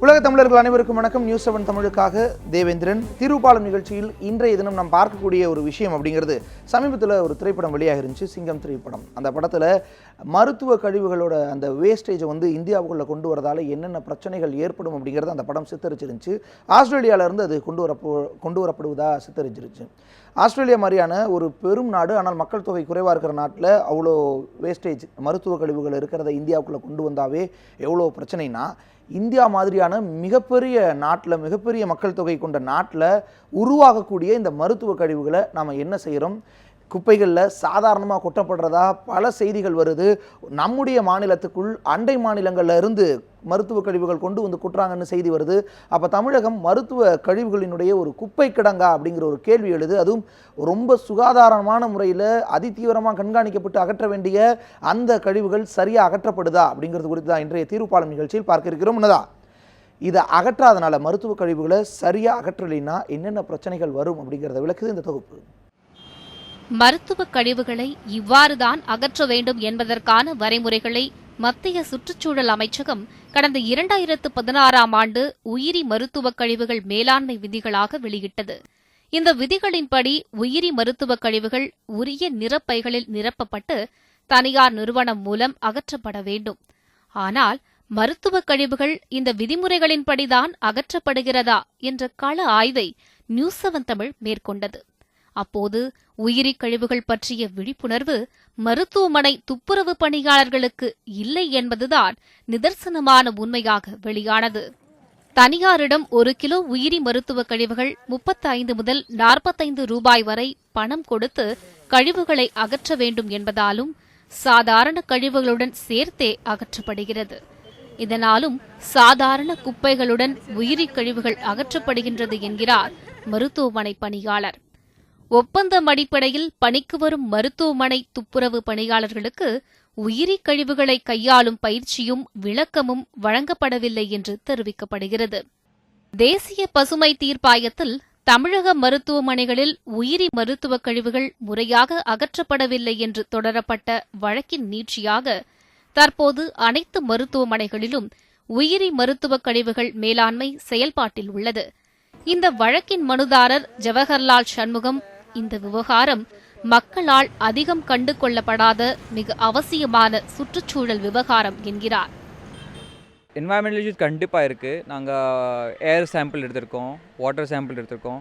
உலக தமிழர்கள் அனைவருக்கும் வணக்கம். நியூஸ் 7 தமிழுக்காக தேவேந்திரன். தீர்வுபாலம் நிகழ்ச்சியில் இன்றைய தினம் நாம் பார்க்கக்கூடிய ஒரு விஷயம் அப்படிங்கிறது, சமீபத்தில் ஒரு திரைப்படம் வெளியாக இருந்துச்சு, சிங்கம் திரைப்படம். அந்த படத்தில் மருத்துவ கழிவுகளோட அந்த வேஸ்டேஜை இந்தியாவுக்குள்ளே கொண்டு வரதால என்னென்ன பிரச்சனைகள் ஏற்படும் அப்படிங்கிறது அந்த படம் சித்தரிச்சிருந்துச்சு. ஆஸ்திரேலியாவிலேருந்து அது கொண்டு வரப்படுவதாக சித்தரிச்சிருச்சு. ஆஸ்திரேலியா மாதிரியான ஒரு பெரும் நாடு, ஆனால் மக்கள் தொகை குறைவாக இருக்கிற நாட்டில் அவ்வளோ வேஸ்டேஜ் மருத்துவ கழிவுகள் இருக்கிறத இந்தியாவுக்குள்ளே கொண்டு வந்தாவே எவ்வளோ பிரச்சனைனா, இந்தியா மாதிரியான மிகப்பெரிய நாட்டில், மிகப்பெரிய மக்கள் தொகை கொண்ட நாட்டில் உருவாகக்கூடிய இந்த மருத்துவ கழிவுகளை நாம் என்ன செய்கிறோம்? குப்பைகளில் சாதாரணமாக கொட்டப்படுறதா பல செய்திகள் வருது. நம்முடைய மாநிலத்துக்குள் அண்டை மாநிலங்களில் இருந்து மருத்துவ கழிவுகள் கொண்டு வந்து கொட்டுறாங்கன்னு செய்தி வருது. அப்போ தமிழகம் மருத்துவ கழிவுகளினுடைய ஒரு குப்பை கிடங்கா அப்படிங்கிற ஒரு கேள்வி எழுது. அதுவும் ரொம்ப சுகாதாரமான முறையில் அதிதீவிரமாக கண்காணிக்கப்பட்டு அகற்ற வேண்டிய அந்த கழிவுகள் சரியாக அகற்றப்படுதா அப்படிங்கிறது குறித்து தான் இன்றைய தீர்வுபாலம் நிகழ்ச்சியில் பார்க்க இருக்கிறோம். என்னதான் இதை அகற்றாதனால, மருத்துவ கழிவுகளை சரியாக அகற்றலைன்னா என்னென்ன பிரச்சனைகள் வரும் அப்படிங்கிறத விளக்குது இந்த தொகுப்பு. மருத்துவ கழிவுகளை இவ்வாறுதான் அகற்ற வேண்டும் என்பதற்கான வரைமுறைகளை மத்திய சுற்றுச்சூழல் அமைச்சகம் கடந்த 2016ஆம் ஆண்டு உயிரி மருத்துவ கழிவுகள் மேலாண்மை விதிகளாக வெளியிட்டது. இந்த விதிகளின்படி உயிரி மருத்துவ கழிவுகள் உரிய நிரப்பைகளில் நிரப்பப்பட்டு தனியார் நிறுவனம் மூலம் அகற்றப்பட வேண்டும். ஆனால் மருத்துவ கழிவுகள் இந்த விதிமுறைகளின்படிதான் அகற்றப்படுகிறதா என்ற கள ஆய்வை நியூஸ் 7 தமிழ் மேற்கொண்டது. அப்போது உயிரி கழிவுகள் பற்றிய விழிப்புணர்வு மருத்துவமனை துப்புரவு பணியாளர்களுக்கு இல்லை என்பதுதான் நிதர்சனமான உண்மையாக வெளியானது. தனியாரிடம் 1 கிலோ உயிரி மருத்துவ கழிவுகள் 35 முதல் 45 ரூபாய் வரை பணம் கொடுத்து கழிவுகளை அகற்ற வேண்டும் என்பதாலும் சாதாரண கழிவுகளுடன் சேர்த்தே அகற்றப்படுகிறது. இதனாலும் சாதாரண குப்பைகளுடன் உயிரி கழிவுகள் அகற்றப்படுகின்றது என்கிறார் மருத்துவமனை பணியாளர். ஒப்பந்தம் அடிப்படையில் பணிக்கு வரும் மருத்துவமனை துப்புரவு பணியாளர்களுக்கு உயிரி கழிவுகளை கையாளும் பயிற்சியும் விளக்கமும் வழங்கப்படவில்லை என்று தெரிவிக்கப்படுகிறது. தேசிய பசுமை தீர்ப்பாயத்தில் தமிழக மருத்துவமனைகளில் உயிரி மருத்துவ கழிவுகள் முறையாக அகற்றப்படவில்லை என்று தொடரப்பட்ட வழக்கின் நீட்சியாக தற்போது அனைத்து மருத்துவமனைகளிலும் உயிரி மருத்துவ கழிவுகள் மேலாண்மை செயல்பாட்டில் உள்ளது. இந்த வழக்கின் மனுதாரர் ஜவஹர்லால் சண்முகம், இந்த விவகாரம் மக்களால் அதிகம் கண்டு கொள்ளப்படாத மிக அவசியமான சுற்றுச்சூழல் விவகாரம் என்கிறார். என்வாயன்மெண்டல் இஷ்யூஸ் கண்டிப்பாக இருக்குது. நாங்கள் ஏர் சாம்பிள் எடுத்திருக்கோம், வாட்டர் சாம்பிள் எடுத்திருக்கோம்.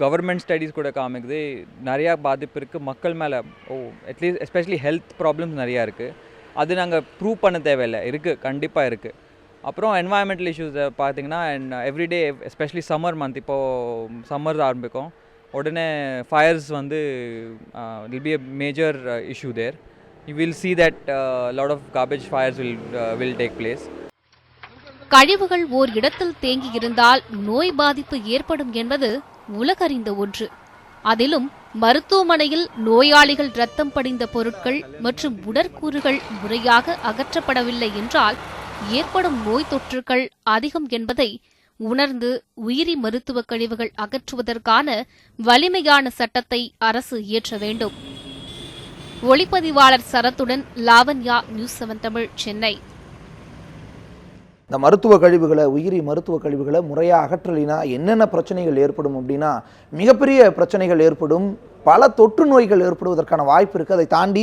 கவர்மெண்ட் ஸ்டடீஸ் கூட காமிக்குது நிறையா பாதிப்பு இருக்குது மக்கள் மேலே. அட்லீஸ்ட் எஸ்பெஷலி ஹெல்த் ப்ராப்ளம்ஸ் நிறையா இருக்குது. அது நாங்கள் ப்ரூவ் பண்ண தேவையில்லை, இருக்குது, கண்டிப்பாக இருக்குது. அப்புறம் என்வாயன்மெண்டல் இஷ்யூஸை பார்த்தீங்கன்னா, எவ்ரிடே எஸ்பெஷலி சம்மர் மந்த், இப்போது சம்மர் ஆரம்பிக்கும் உடனே fires will be a major issue there. You will see that a lot of garbage fires will take place. கழிவுகள் ஓர் இடத்தில் தேங்கி இருந்தால் நோய் பாதிப்பு ஏற்படும் என்பது உலகறிந்த ஒன்று. அதிலும் மருத்துவமனையில் நோயாளிகள் இரத்தம் படிந்த பொருட்கள் மற்றும் உடற்கூறுகள் முறையாக அகற்றப்படவில்லை என்றால் ஏற்படும் நோய் தொற்றுகள் அதிகம் என்பதை உணர்ந்து உயிரி மருத்துவ கழிவுகள் அகற்றுவதற்கான வலிமையான சட்டத்தை அரசு இயற்ற வேண்டும். ஒளிப்பதிவாளர் சரத்துடன் லாவண்யா, நியூஸ் 7 தமிழ், சென்னை. இந்த மருத்துவ கழிவுகளை, உயிரி மருத்துவ கழிவுகளை முறையாக அகற்றலினா என்னென்ன பிரச்சனைகள் ஏற்படும் அப்படின்னா, மிகப்பெரிய பிரச்சனைகள் ஏற்படும். பல தொற்று நோய்கள் ஏற்படுவதற்கான வாய்ப்பு இருக்குது. அதை தாண்டி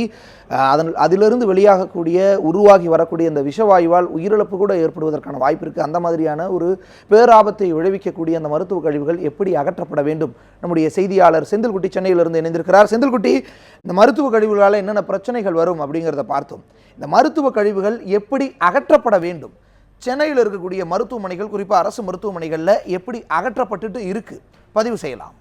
அதிலிருந்து வெளியாகக்கூடிய, உருவாகி வரக்கூடிய இந்த விஷவாயுவால் உயிரிழப்பு கூட ஏற்படுவதற்கான வாய்ப்பு இருக்குது. அந்த மாதிரியான ஒரு பேராபத்தை விளைவிக்கக்கூடிய அந்த மருத்துவ கழிவுகள் எப்படி அகற்றப்பட வேண்டும்? நம்முடைய செய்தியாளர் செந்தில்குட்டி சென்னையிலிருந்து இணைந்திருக்கிறார். செந்தில்குட்டி, இந்த மருத்துவ கழிவுகளால் என்னென்ன பிரச்சனைகள் வரும் அப்படிங்கிறத பார்த்தோம். இந்த மருத்துவ கழிவுகள் எப்படி அகற்றப்பட வேண்டும்? சென்னையில் இருக்கக்கூடிய மருத்துவமனைகள், குறிப்பாக அரசு மருத்துவமனைகளில் எப்படி அகற்றப்பட்டுட்டு இருக்கு? பதிவு செய்யலாம்.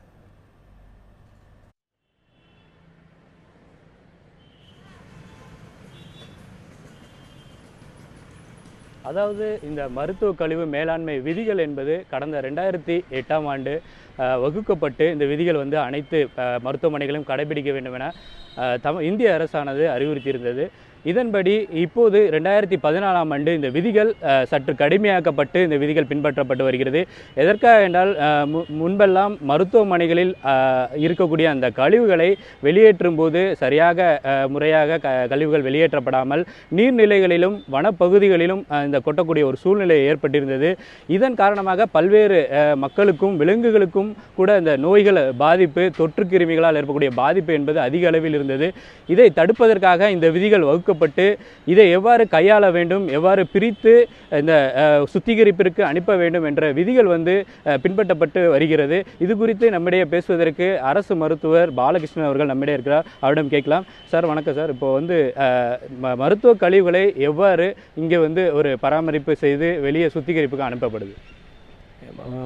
அதாவது இந்த மருத்துவ கழிவு மேலாண்மை விதிகள் என்பது கடந்த 2008ஆம் ஆண்டு வகுக்கப்பட்டு இந்த விதிகள் அனைத்து மருத்துவமனைகளும் கடைபிடிக்க வேண்டும் என இந்திய அரசானது அறிவுறுத்தியிருந்தது. இதன்படி இப்போது 2014ஆம் ஆண்டு இந்த விதிகள் சற்று கடுமையாக்கப்பட்டு இந்த விதிகள் பின்பற்றப்பட்டு வருகிறது. எதற்காக என்றால் முன்பெல்லாம் மருத்துவமனைகளில் இருக்கக்கூடிய அந்த கழிவுகளை வெளியேற்றும் போது சரியாக முறையாக கழிவுகள் வெளியேற்றப்படாமல் நீர்நிலைகளிலும் வனப்பகுதிகளிலும் இந்த கொட்டக்கூடிய ஒரு சூழ்நிலை ஏற்பட்டிருந்தது. இதன் காரணமாக பல்வேறு மக்களுக்கும் விலங்குகளுக்கும் கூட இந்த நோய்கள் பாதிப்பு, தொற்று கிருமிகளால் ஏற்படக்கூடிய பாதிப்பு என்பது அதிக அளவில் இருந்தது. இதை தடுப்பதற்காக இந்த விதிகள் வகுக்கப்பட்டு இதை எவ்வாறு கையாள வேண்டும், எவ்வாறு பிரித்து இந்த சுத்திகரிப்பிற்கு அனுப்ப வேண்டும் என்ற விதிகள் பின்பற்றப்பட்டு வருகிறது. இது குறித்து நம்மிடையே பேசுவதற்கு அரசு மருத்துவர் பாலகிருஷ்ணன் அவர்கள் நம்மிடையே இருக்கிறார். அவரிடம் கேட்கலாம். சார் வணக்கம் சார். இப்போ மருத்துவ கழிவுகளை எவ்வாறு இங்கே ஒரு பராமரிப்பு செய்து வெளியே சுத்திகரிப்புக்கு அனுப்பப்படுது?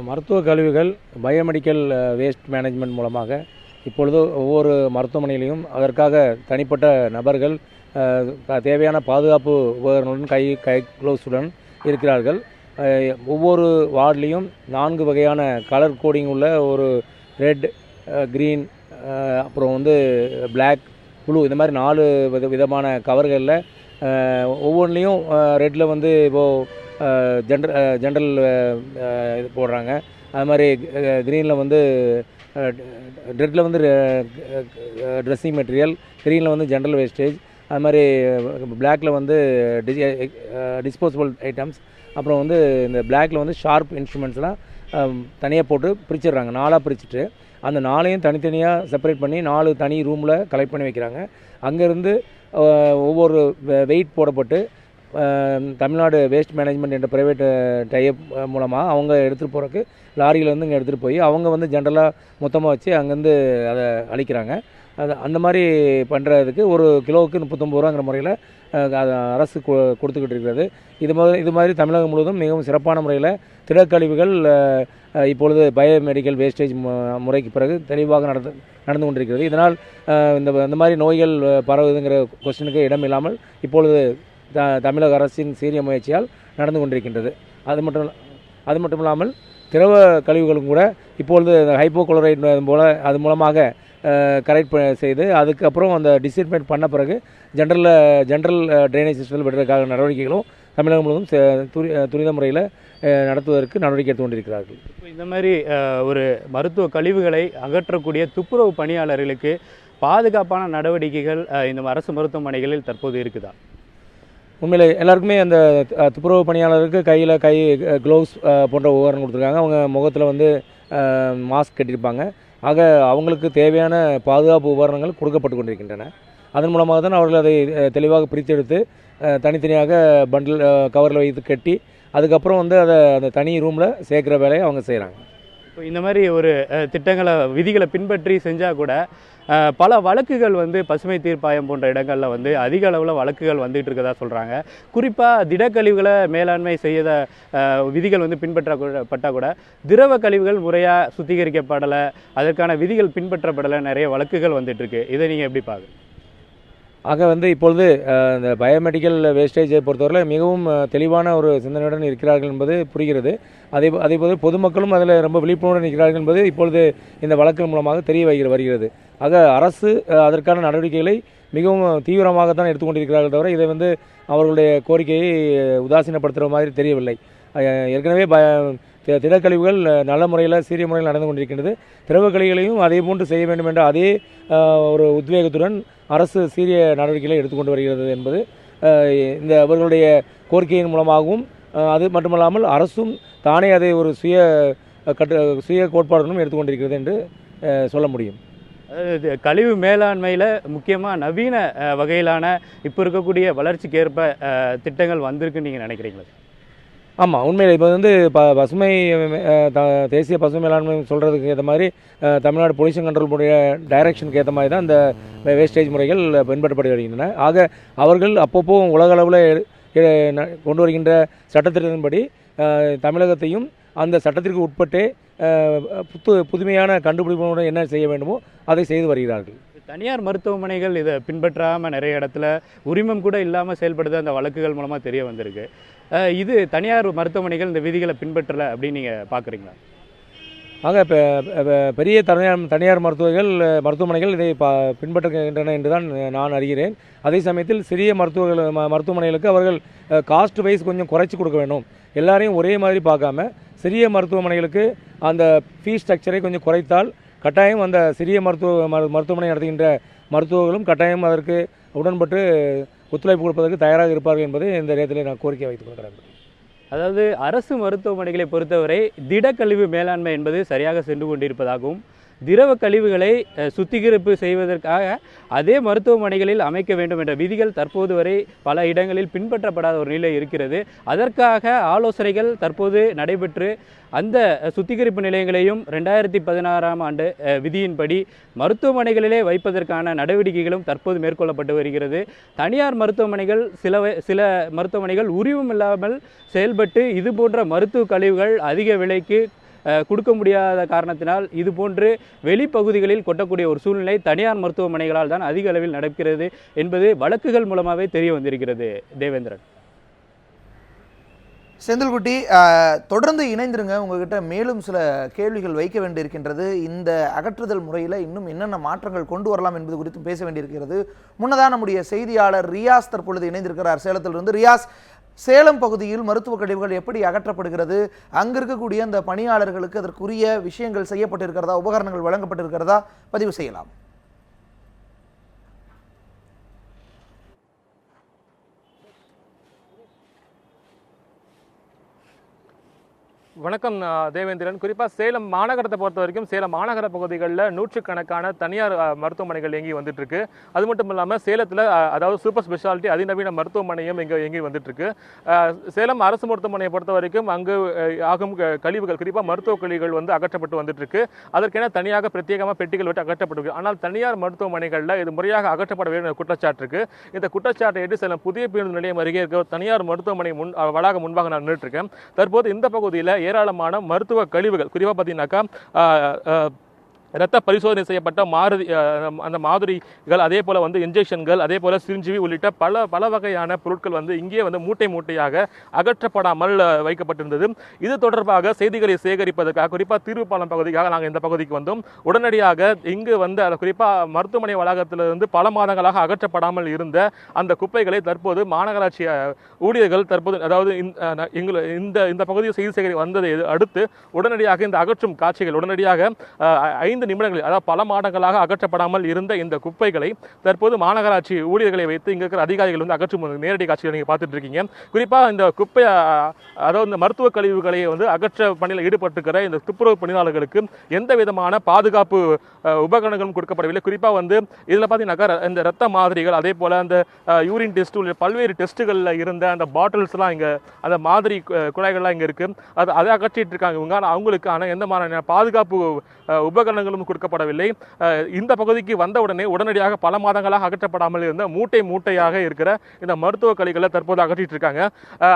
மருத்துவ கழிவுகள் பயோமெடிக்கல் வேஸ்ட் மேனேஜ்மெண்ட் மூலமாக இப்பொழுது ஒவ்வொரு மருத்துவமனையிலையும் அதற்காக தனிப்பட்ட நபர்கள் தேவையான பாதுகாப்பு உபகரணங்களுடன் கை க்ளவுஸுடன் இருக்கிறார்கள். ஒவ்வொரு வார்டுலேயும் 4 வகையான கலர் கோடிங் உள்ள ஒரு ரெட், க்ரீன், அப்புறம் பிளாக், ப்ளூ, இந்த மாதிரி 4 விதமான கவர்களில் ஒவ்வொன்றிலையும் ரெட்டில் இப்போது ஜென்ரல் இது போடுறாங்க. அது மாதிரி க்ரீனில் ரெட்டில் ட்ரெஸ்ஸிங் மெட்டீரியல், க்ரீனில் ஜென்ரல் வேஸ்டேஜ், அது மாதிரி பிளாக்கில் டிஸ்போசபிள் ஐட்டம்ஸ், அப்புறம் இந்த பிளாக்கில் ஷார்ப் இன்ஸ்ட்ருமெண்ட்ஸ்லாம் தனியாக போட்டு பிரிச்சிடுறாங்க. 4ஆக பிரிச்சுட்டு அந்த 4ஐயும் தனித்தனியாக செப்பரேட் பண்ணி 4 தனி ரூமில் கலெக்ட் பண்ணி வைக்கிறாங்க. அங்கேருந்து ஒவ்வொரு வெயிட் போடப்பட்டு தமிழ்நாடு வேஸ்ட் மேனேஜ்மெண்ட் என்ற ப்ரைவேட் டைப் மூலமாக அவங்க எடுத்துகிட்டு போகிறக்கு லாரியில் இங்கே எடுத்துகிட்டு போய் அவங்க ஜென்ரலாக மொத்தமாக வச்சு அங்கேருந்து அதை அழிக்கிறாங்க. அது அந்த மாதிரி பண்ணுறதுக்கு ஒரு கிலோவுக்கு 39 ரூபாங்கிற முறையில் அது அரசு கொடுத்துக்கிட்டு இருக்கிறது. இது மாதிரி தமிழகம் முழுவதும் மிகவும் சிறப்பான முறையில் திடக்கழிவுகள் இப்பொழுது பயோமெடிக்கல் வேஸ்டேஜ் முறைக்கு பிறகு தெளிவாக நடந்து கொண்டிருக்கிறது. இதனால் இந்த மாதிரி நோய்கள் பரவுதுங்கிற கொஸ்டினுக்கு இடம் இல்லாமல் இப்பொழுது தமிழக அரசின் சீரிய முயற்சியால் நடந்து கொண்டிருக்கின்றது. அது மட்டும் இல்லாமல் திரவ கழிவுகளும் கூட இப்பொழுது ஹைப்போகுளோரைட் போல அது மூலமாக கரெக்ட் செய்து அதுக்கப்புறம் அந்த டிஸ்இன்ஃபெக்ட் பண்ண பிறகு ஜென்ரல் ட்ரைனேஜ் சிஸ்டத்தில் விடுறதுக்காக நடவடிக்கைகளும் தமிழகம் முழுவதும் துரித முறையில் நடத்துவதற்கு நடவடிக்கை எடுத்து கொண்டிருக்கிறார்கள். இந்த மாதிரி ஒரு மருத்துவ கழிவுகளை அகற்றக்கூடிய துப்புரவு பணியாளர்களுக்கு பாதுகாப்பான நடவடிக்கைகள் இந்த அரசு மருத்துவமனைகளில் தற்போது இருக்குதா? உண்மையில் எல்லாருக்குமே அந்த துப்புரவு பணியாளருக்கு கையில் க்ளவுஸ் போன்ற உபகரணம் கொடுத்துருக்காங்க. அவங்க முகத்தில் மாஸ்க் கட்டியிருப்பாங்க. ஆக அவங்களுக்கு தேவையான பாதுகாப்பு உபகரணங்கள் கொடுக்கப்பட்டு கொண்டிருக்கின்றன. அதன் மூலமாக தான் அவர்கள் அதை தெளிவாக பிரித்தெடுத்து தனித்தனியாக பண்டில் கவரில் வைத்து கட்டி அதுக்கப்புறம் அதை அந்த தனி ரூமில் சேர்க்குற வேலையை அவங்க செய்கிறாங்க. இப்போ இந்த மாதிரி ஒரு விதிகளை பின்பற்றி செஞ்சால் கூட பல வழக்குகள் பசுமை தீர்ப்பாயம் போன்ற இடங்களில் அதிக அளவில் வழக்குகள் வந்துகிட்டு இருக்கதா சொல்கிறாங்க. குறிப்பாக திடக்கழிவுகளை மேலாண்மை செய்த விதிகள் பின்பற்றப்பட்டால் கூட திரவ கழிவுகள் முறையாக சுத்திகரிக்கப்படலை, அதற்கான விதிகள் பின்பற்றப்படலை, நிறைய வழக்குகள் வந்துட்டுருக்கு. இதை நீங்கள் எப்படி பார்க்குறீங்க? ஆக இப்பொழுது இந்த பயோமெடிக்கல் வேஸ்டேஜை பொறுத்தவரை மிகவும் தெளிவான ஒரு சிந்தனையுடன் இருக்கிறார்கள் என்பது புரிகிறது. அதேபோது பொதுமக்களும் அதில் ரொம்ப விழிப்புணர்வுடன் இருக்கிறார்கள் என்பது இப்பொழுது இந்த வழக்கின் மூலமாக தெரிய வருகிறது. ஆக அரசு அதற்கான நடவடிக்கைகளை மிகவும் தீவிரமாக தான் எடுத்துக்கொண்டிருக்கிறார்கள் தவிர இதை அவர்களுடைய கோரிக்கையை உதாசீனப்படுத்துகிற மாதிரி தெரியவில்லை. ஏற்கனவே திடக்கழிவுகள் நல்ல முறையில் சீரிய முறையில் நடந்து கொண்டிருக்கின்றது. திரவ கழிவுகளையும் அதே போன்று செய்ய வேண்டும் என்ற அதே ஒரு உத்வேகத்துடன் அரசு சீரிய நடவடிக்கைகளை எடுத்துக்கொண்டு வருகிறது என்பது இந்த அவர்களுடைய கோரிக்கையின் மூலமாகவும் அது மட்டுமல்லாமல் அரசும் தானே அதை ஒரு சுய கோட்பாடுகளும் எடுத்துக்கொண்டிருக்கிறது என்று சொல்ல முடியும். கழிவு மேலாண்மையில் முக்கியமாக நவீன வகையிலான இப்போ இருக்கக்கூடிய வளர்ச்சிக்கு ஏற்ப திட்டங்கள் வந்திருக்குன்னு நீங்கள் நினைக்கிறீங்களா? ஆமாம், உண்மையில் இப்போ பசுமை தேசிய பசுமை மேலாண்மை சொல்கிறதுக்கு ஏற்ற மாதிரி தமிழ்நாடு பொல்யூஷன் கண்ட்ரோல் உடைய டைரக்ஷனுக்கு ஏற்ற மாதிரி தான் இந்த வேஸ்டேஜ் முறைகள் பின்பற்றப்பட்டு வருகின்றன. ஆக அவர்கள் அப்பப்போ உலக அளவில் கொண்டு வருகின்ற சட்டத்திட்டத்தின்படி தமிழகத்தையும் அந்த சட்டத்திற்கு உட்பட்டே புதுமையான கண்டுபிடிப்புடன் என்ன செய்ய வேண்டுமோ அதை செய்து வருகிறார்கள். தனியார் மருத்துவமனைகள் இதை பின்பற்றாமல் நிறைய இடத்துல உரிமம் கூட இல்லாமல் செயல்படுது அந்த வழக்குகள் மூலமாக தெரிய வந்திருக்கு. இது தனியார் மருத்துவமனைகள் இந்த விதிகளை பின்பற்றலை அப்படின்னு நீங்கள் பார்க்குறீங்களா? ஆக பெரிய தனியார் மருத்துவமனைகள் இதை பின்பற்றுகின்றன என்று தான் நான் அறிகிறேன். அதே சமயத்தில் சிறிய மருத்துவமனைகளுக்கு அவர்கள் காஸ்ட் வைஸ் கொஞ்சம் குறைச்சி கொடுக்க வேண்டும். எல்லாரையும் ஒரே மாதிரி பார்க்காம சிறிய மருத்துவமனைகளுக்கு அந்த ஃபீஸ் ஸ்ட்ரக்சரை கொஞ்சம் குறைத்தால் கட்டாயம் அந்த சிறிய மருத்துவமனை நடத்துகின்ற மருத்துவர்களும் கட்டாயம் அதற்கு உடன்பட்டு ஒத்துழைப்பு கொடுப்பதற்கு தயாராக இருப்பார்கள் என்பதை இந்த நேரத்தில் நான் கோரிக்கை வைத்துக் கொள்கிறேன். அதாவது அரசு மருத்துவமனைகளை பொறுத்தவரை திடக்கழிவு மேலாண்மை என்பது சரியாக சென்று கொண்டிருப்பதாகவும் திரவ கழிவுகளை சுத்திகரிப்பு செய்வதற்காக அதே மருத்துவமனைகளில் அமைக்க வேண்டும் என்ற விதிகள் தற்போது வரை பல இடங்களில் பின்பற்றப்படாத ஒரு நிலை இருக்கிறது. அதற்காக ஆலோசனைகள் தற்போது நடைபெற்று அந்த சுத்திகரிப்பு நிலையங்களையும் 2016ஆம் ஆண்டு விதியின்படி மருத்துவமனைகளிலே வைப்பதற்கான நடவடிக்கைகளும் தற்போது மேற்கொள்ளப்பட்டு வருகிறது. தனியார் மருத்துவமனைகள் சில மருத்துவமனைகள் உரிமம் இல்லாமல் செயல்பட்டு இது போன்ற மருத்துவ கழிவுகள் அதிக விலைக்கு கொடுக்க முடியாத காரணத்தினால் இதுபோன்று வெளிப்பகுதிகளில் கொட்டக்கூடிய ஒரு சூழ்நிலை தனியார் மருத்துவமனைகளால் தான் அதிக அளவில் நடக்கிறது என்பது வழக்குகள் மூலமாகவே தெரிய வந்திருக்கிறது. தேவேந்திரன். செந்தில்குட்டி, தொடர்ந்து இணைந்திருங்க. உங்ககிட்ட மேலும் சில கேள்விகள் வைக்க வேண்டியிருக்கின்றது. இந்த அகற்றுதல் முறையில் இன்னும் என்னென்ன மாற்றங்கள் கொண்டு வரலாம் என்பது குறித்து பேச வேண்டியிருக்கிறது. முன்னதாக நம்முடைய செய்தியாளர் ரியாஸ் தற்பொழுது இணைந்திருக்கிறார் சேலத்திலிருந்து. ரியாஸ், சேலம் பகுதியில் மருத்துவ கழிவுகள் எப்படி அகற்றப்படுகிறது? அங்கே இருக்கக்கூடிய அந்த பணியாளர்களுக்கு அதற்குரிய விஷயங்கள் செய்யப்பட்டிருக்கிறதா, உபகரணங்கள் வழங்கப்பட்டிருக்கிறதா? பதிவு செய்யலாம். வணக்கம் தேவேந்திரன். குறிப்பாக சேலம் மாநகரத்தை பொறுத்த வரைக்கும் சேலம் மாநகர பகுதிகளில் நூற்றுக்கணக்கான தனியார் மருத்துவமனைகள் இயங்கி வந்துட்டு இருக்கு. அது மட்டும் இல்லாமல் சேலத்தில் அதாவது சூப்பர் ஸ்பெஷாலிட்டி அதிநவீன மருத்துவமனையும் இங்கே இயங்கி வந்துட்டு இருக்கு. சேலம் அரசு மருத்துவமனையை பொறுத்த வரைக்கும் அங்கு ஆகும் கழிவுகள், குறிப்பாக மருத்துவ கழிவுகள் அகற்றப்பட்டு வந்துட்டு இருக்கு. அதற்கென தனியாக பிரத்யேகமாக பெட்டிகள் விட்டு அகற்றப்பட்டு. ஆனால் தனியார் மருத்துவமனைகளில் இது முறையாக அகற்றப்பட வேண்டும் குற்றச்சாட்டு இருக்கு. இந்த குற்றச்சாட்டை ஏற்று சேலம் புதிய பேருந்து நிலையம் அருகே இருக்க தனியார் மருத்துவமனை வளாக முன்பாக நான் நின்றுட்டு இருக்கேன். தற்போது இந்த பகுதியில் ஏராளமான மருத்துவ கழிவுகள், குறிப்பாக பார்த்தீங்கன்னாக்கா இரத்த பரிசோதனை செய்யப்பட்ட அந்த மாதிரிகள், அதே போல இன்ஜெக்ஷன்கள், அதே போல சிரிஞ்சிவி உள்ளிட்ட பல வகையான பொருட்கள் இங்கே மூட்டை மூட்டையாக அகற்றப்படாமல் வைக்கப்பட்டிருந்தது. இது தொடர்பாக செய்திகளை சேகரிப்பதற்காக குறிப்பாக தீர்வுப்பாலம் பகுதிக்காக நாங்கள் இந்த பகுதிக்கு வந்தோம். உடனடியாக இங்கு குறிப்பாக மருத்துவமனை வளாகத்திலிருந்து பல மாதங்களாக அகற்றப்படாமல் இருந்த அந்த குப்பைகளை தற்போது மாநகராட்சி ஊழியர்கள் அதாவது இந்த பகுதியில் செய்தி சேகரி வந்ததை அடுத்து உடனடியாக இந்த அகற்றும் காட்சிகள் உடனடியாக 5 நிமிடங்களில், அதாவது பல மாதங்களாக அகற்றப்படாமல் இருந்த இந்த குப்பைகளை தற்போது மாநகராட்சி ஊழியர்களை வைத்து இங்க இருக்கிற அதிகாரிகள் அகற்றும் நேரடி காட்சிகளை நீங்க பார்த்துட்டு இருக்கீங்க. குறிப்பாக இந்த குப்பை, அதாவது இந்த மருத்துவ கழிவுகளை அகற்ற பணியில் ஈடுபட்டிருக்கிற இந்த துப்புரவு பணியாளர்களுக்கு எந்த விதமான பாதுகாப்பு உபகரணங்களும் கொடுக்கப்படவில்லை. குறிப்பாக இதுல பார்த்தீங்கன்னாக்கா இந்த ரத்த மாதிரிகள், அதே போல அந்த யூரின் டெஸ்ட் உள்ள பல்வேறு டெஸ்ட்டுகளில் இருந்த அந்த பாட்டில்ஸ்லாம் இங்க, அந்த மாதிரி குழாய்கள்லாம் இங்க இருக்கு. அதை அகற்றிட்டு இருக்காங்க இவங்க. அவங்களுக்கான எந்த மாதிரியான பாதுகாப்பு உபகரணங்களும் கொடுக்கப்படவில்லை. இந்த பகுதிக்கு வந்தவுடனே உடனடியாக பல மாதங்களாக அகற்றப்படாமல் இருந்த மூட்டையாக இருக்கிற இந்த மருத்துவ கழிவுகளை தற்போது அகற்றிட்டு இருக்காங்க.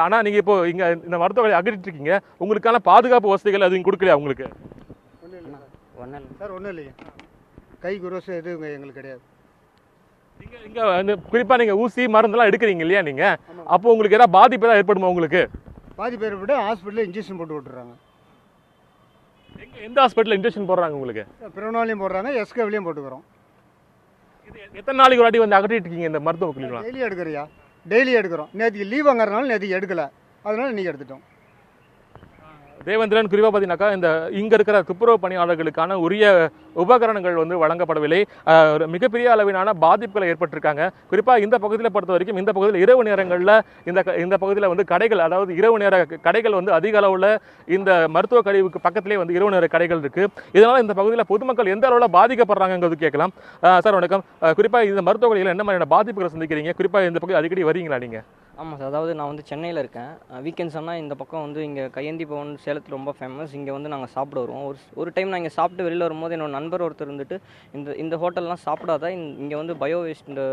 ஆனா நீங்க இப்போ இங்க இந்த மருத்துவ கழிவு அகற்றிட்டு இருக்கீங்க, உங்களுக்கான பாதுகாப்பு வசதிகள் அது கொடுக்கலையா உங்களுக்கு? சார் ஒன்றும் இல்லைங்க, கை குரோஸ் எதுவும் எங்களுக்கு கிடையாது. இங்க குறிப்பா நீங்க ஊசி மருந்தெல்லாம் எடுக்கிறீங்க இல்லையா நீங்க, அப்போ உங்களுக்கு ஏதாவது பாதிப்பு ஏதாவது ஏற்படுமா? உங்களுக்கு பாதிப்பு ஏற்பட்டு ஹாஸ்பிட்டலில் இன்ஜெக்ஷன் போட்டு விட்டுறாங்க. எந்த ஹாஸ்பிட்டலில் இன்ஜெக்ஷன் போடுறாங்க உங்களுக்கு? பிரோனாலையும் போடுறாங்க, எஸ்கேவிலையும் போட்டுக்கிறோம். எத்தனை நாளைக்கு ஒரு வாட்டி அகற்றிட்டு இருக்கீங்க இந்த மருத்துவ கழிவுகளை? டெய்லி எடுக்கிறியா? டெய்லி எடுக்கிறோம். நேற்றுக்கு லீவ் வாங்குறதுனால நேற்றுக்கு எடுக்கல, அதனால இன்னைக்கு எடுத்துட்டோம். தேவேந்திரன், குறிப்பாக பார்த்தீங்கன்னாக்கா இந்த இங்கே இருக்கிற துப்புரவு பணியாளர்களுக்கான உரிய உபகரணங்கள் வழங்கப்படவில்லை. மிகப்பெரிய அளவிலான பாதிப்புகளை ஏற்பட்டிருக்காங்க. குறிப்பாக இந்த பகுதியில் பொறுத்த வரைக்கும் இந்த பகுதியில் இரவு நேரங்களில் இந்த பகுதியில் கடைகள், அதாவது இரவு நேர கடைகள் அதிக அளவில் இந்த மருத்துவ கழிவுக்கு பக்கத்திலே இரவு நேர கடைகள் இருக்குது. இதனால் இந்த பகுதியில் பொதுமக்கள் எந்த அளவில் பாதிக்கப்படுறாங்கிறது கேட்கலாம். சார் வணக்கம். குறிப்பாக இந்த மருத்துவ கழிவுகள் என்ன மாதிரியான பாதிப்புகளை சந்திக்கிறீங்க? குறிப்பாக இந்த பகுதி அடிக்கடி வரீங்களா நீங்கள்? ஆமாம் சார், அதாவது நான் சென்னையில் இருக்கேன். வீக்கெண்ட்ஸ் ஆனால் இந்த பக்கம் இங்கே கையேந்தி பவன் சேலத்தில் ரொம்ப ஃபேமஸ். இங்கே நாங்கள் சாப்பிட வருவோம். ஒரு டைம் நான் இங்கே சாப்பிட்டு வெளியில் வரும்போது என்னோட நண்பர் ஒருத்தர் இருந்துட்டு இந்த ஹோட்டல்லாம் சாப்பிடாத, இங்கே பயோ வேஸ்ட், இந்த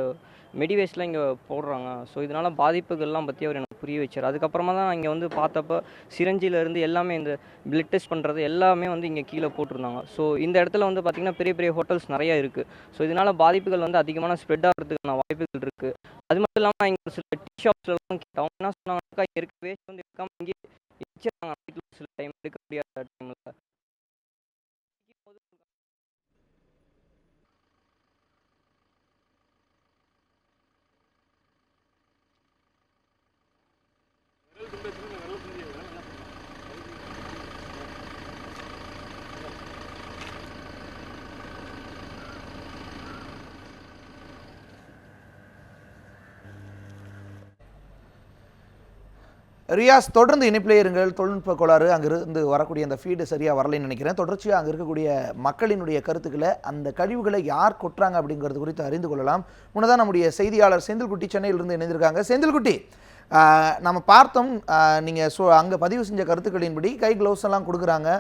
மெடி வேஸ்ட்லாம் இங்கே போடுறாங்க, ஸோ இதனால் பாதிப்புகள்லாம் பற்றி அவர் எனக்கு புரிய வச்சார். அதுக்கப்புறமா தான் நான் இங்கே பார்த்தப்போ சிரஞ்சிலேருந்து எல்லாமே இந்த பிளட் டெஸ்ட் பண்ணுறது எல்லாமே இங்கே கீழே போட்டிருந்தாங்க. ஸோ இந்த இடத்துல பார்த்திங்கன்னா பெரிய பெரிய ஹோட்டல்ஸ் நிறையா இருக்குது. ஸோ இதனால் பாதிப்புகள் அதிகமான ஸ்ப்ரெட் ஆகிறதுக்கான வாய்ப்புகள் இருக்குது. அது மட்டும் இல்லாமல் இங்கே சில டீ ஷாப்ஸ்லாம் கேட்டோம், அவங்க என்ன சொன்னாங்கன்னாக்கா இங்கே இருக்க வேஸ்ட் இருக்காமல் இங்கே வச்சிருக்காங்க, சில டைம் எடுக்க முடியாத டைமில். ரியாஸ், தொடர்ந்து இணைப்பிலே இருங்கள். தொழில்நுட்ப கோளாறு, அங்கிருந்து வரக்கூடிய அந்த ஃபீடு சரியாக வரலைன்னு நினைக்கிறேன். தொடர்ச்சியாக அங்கே இருக்கக்கூடிய மக்களினுடைய கருத்துக்களை, அந்த கழிவுகளை யார் கொட்டுறாங்க அப்படிங்கிறது குறித்து அறிந்து கொள்ளலாம். முன்னதான் நம்முடைய செய்தியாளர் செந்தில்குட்டி சென்னையிலிருந்து இணைந்திருக்காங்க. செந்தில்குட்டி, நம்ம பார்த்தோம், நீங்கள் அங்கே பதிவு செஞ்ச கருத்துக்களின்படி கை க்ளவுஸ் எல்லாம் கொடுக்குறாங்க,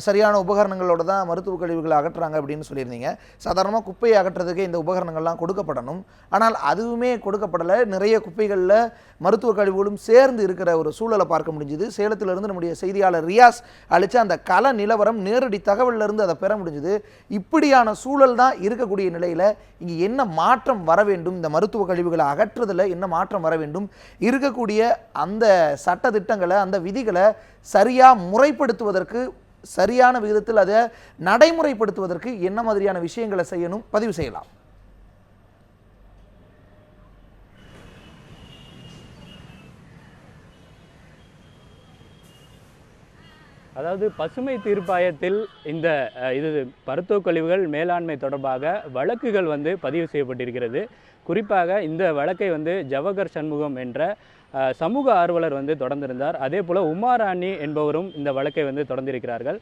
சரியான உபகரணங்களோட தான் மருத்துவ கழிவுகளை அகற்றுறாங்க அப்படின்னு சொல்லியிருந்தீங்க. சாதாரணமாக குப்பையை அகற்றுறதுக்கே இந்த உபகரணங்கள்லாம் கொடுக்கப்படணும். ஆனால் அதுவுமே கொடுக்கப்படலை. நிறைய குப்பைகளில் மருத்துவ கழிவுகளும் சேர்ந்து இருக்கிற ஒரு சூழலை பார்க்க முடிஞ்சுது. சேலத்திலிருந்து நம்முடைய செய்தியாளர் ரியாஸ் அளித்த அந்த கள நிலவரம், நேரடி தகவலிருந்து அதை பெற முடிஞ்சுது. இப்படியான சூழல் தான் இருக்கக்கூடிய நிலையில் இங்கே என்ன மாற்றம் வர வேண்டும், இந்த மருத்துவ கழிவுகளை அகற்றுறதில் என்ன மாற்றம் வர வேண்டும், இருக்கக்கூடிய அந்த சட்ட திட்டங்களை, அந்த விதிகளை சரியாக முறைப்படுத்துவதற்கு, சரியான விதத்தில் அதை நடைமுறைப்படுத்துவதற்கு என்ன மாதிரியான விஷயங்களை செய்யணும், பதிவு செய்யலாம்? அதாவது பசுமை தீர்ப்பாயத்தில் இந்த இது மருத்துவ கழிவுகள் மேலாண்மை தொடர்பாக வழக்குகள் பதிவு செய்யப்பட்டிருக்கிறது. குறிப்பாக இந்த வழக்கை ஜவஹர் சண்முகம் என்ற சமூக ஆர்வலர் தொடர்ந்திருந்தார். அதே போல் உமாராணி என்பவரும் இந்த வழக்கை தொடர்ந்திருக்கிறார்கள்.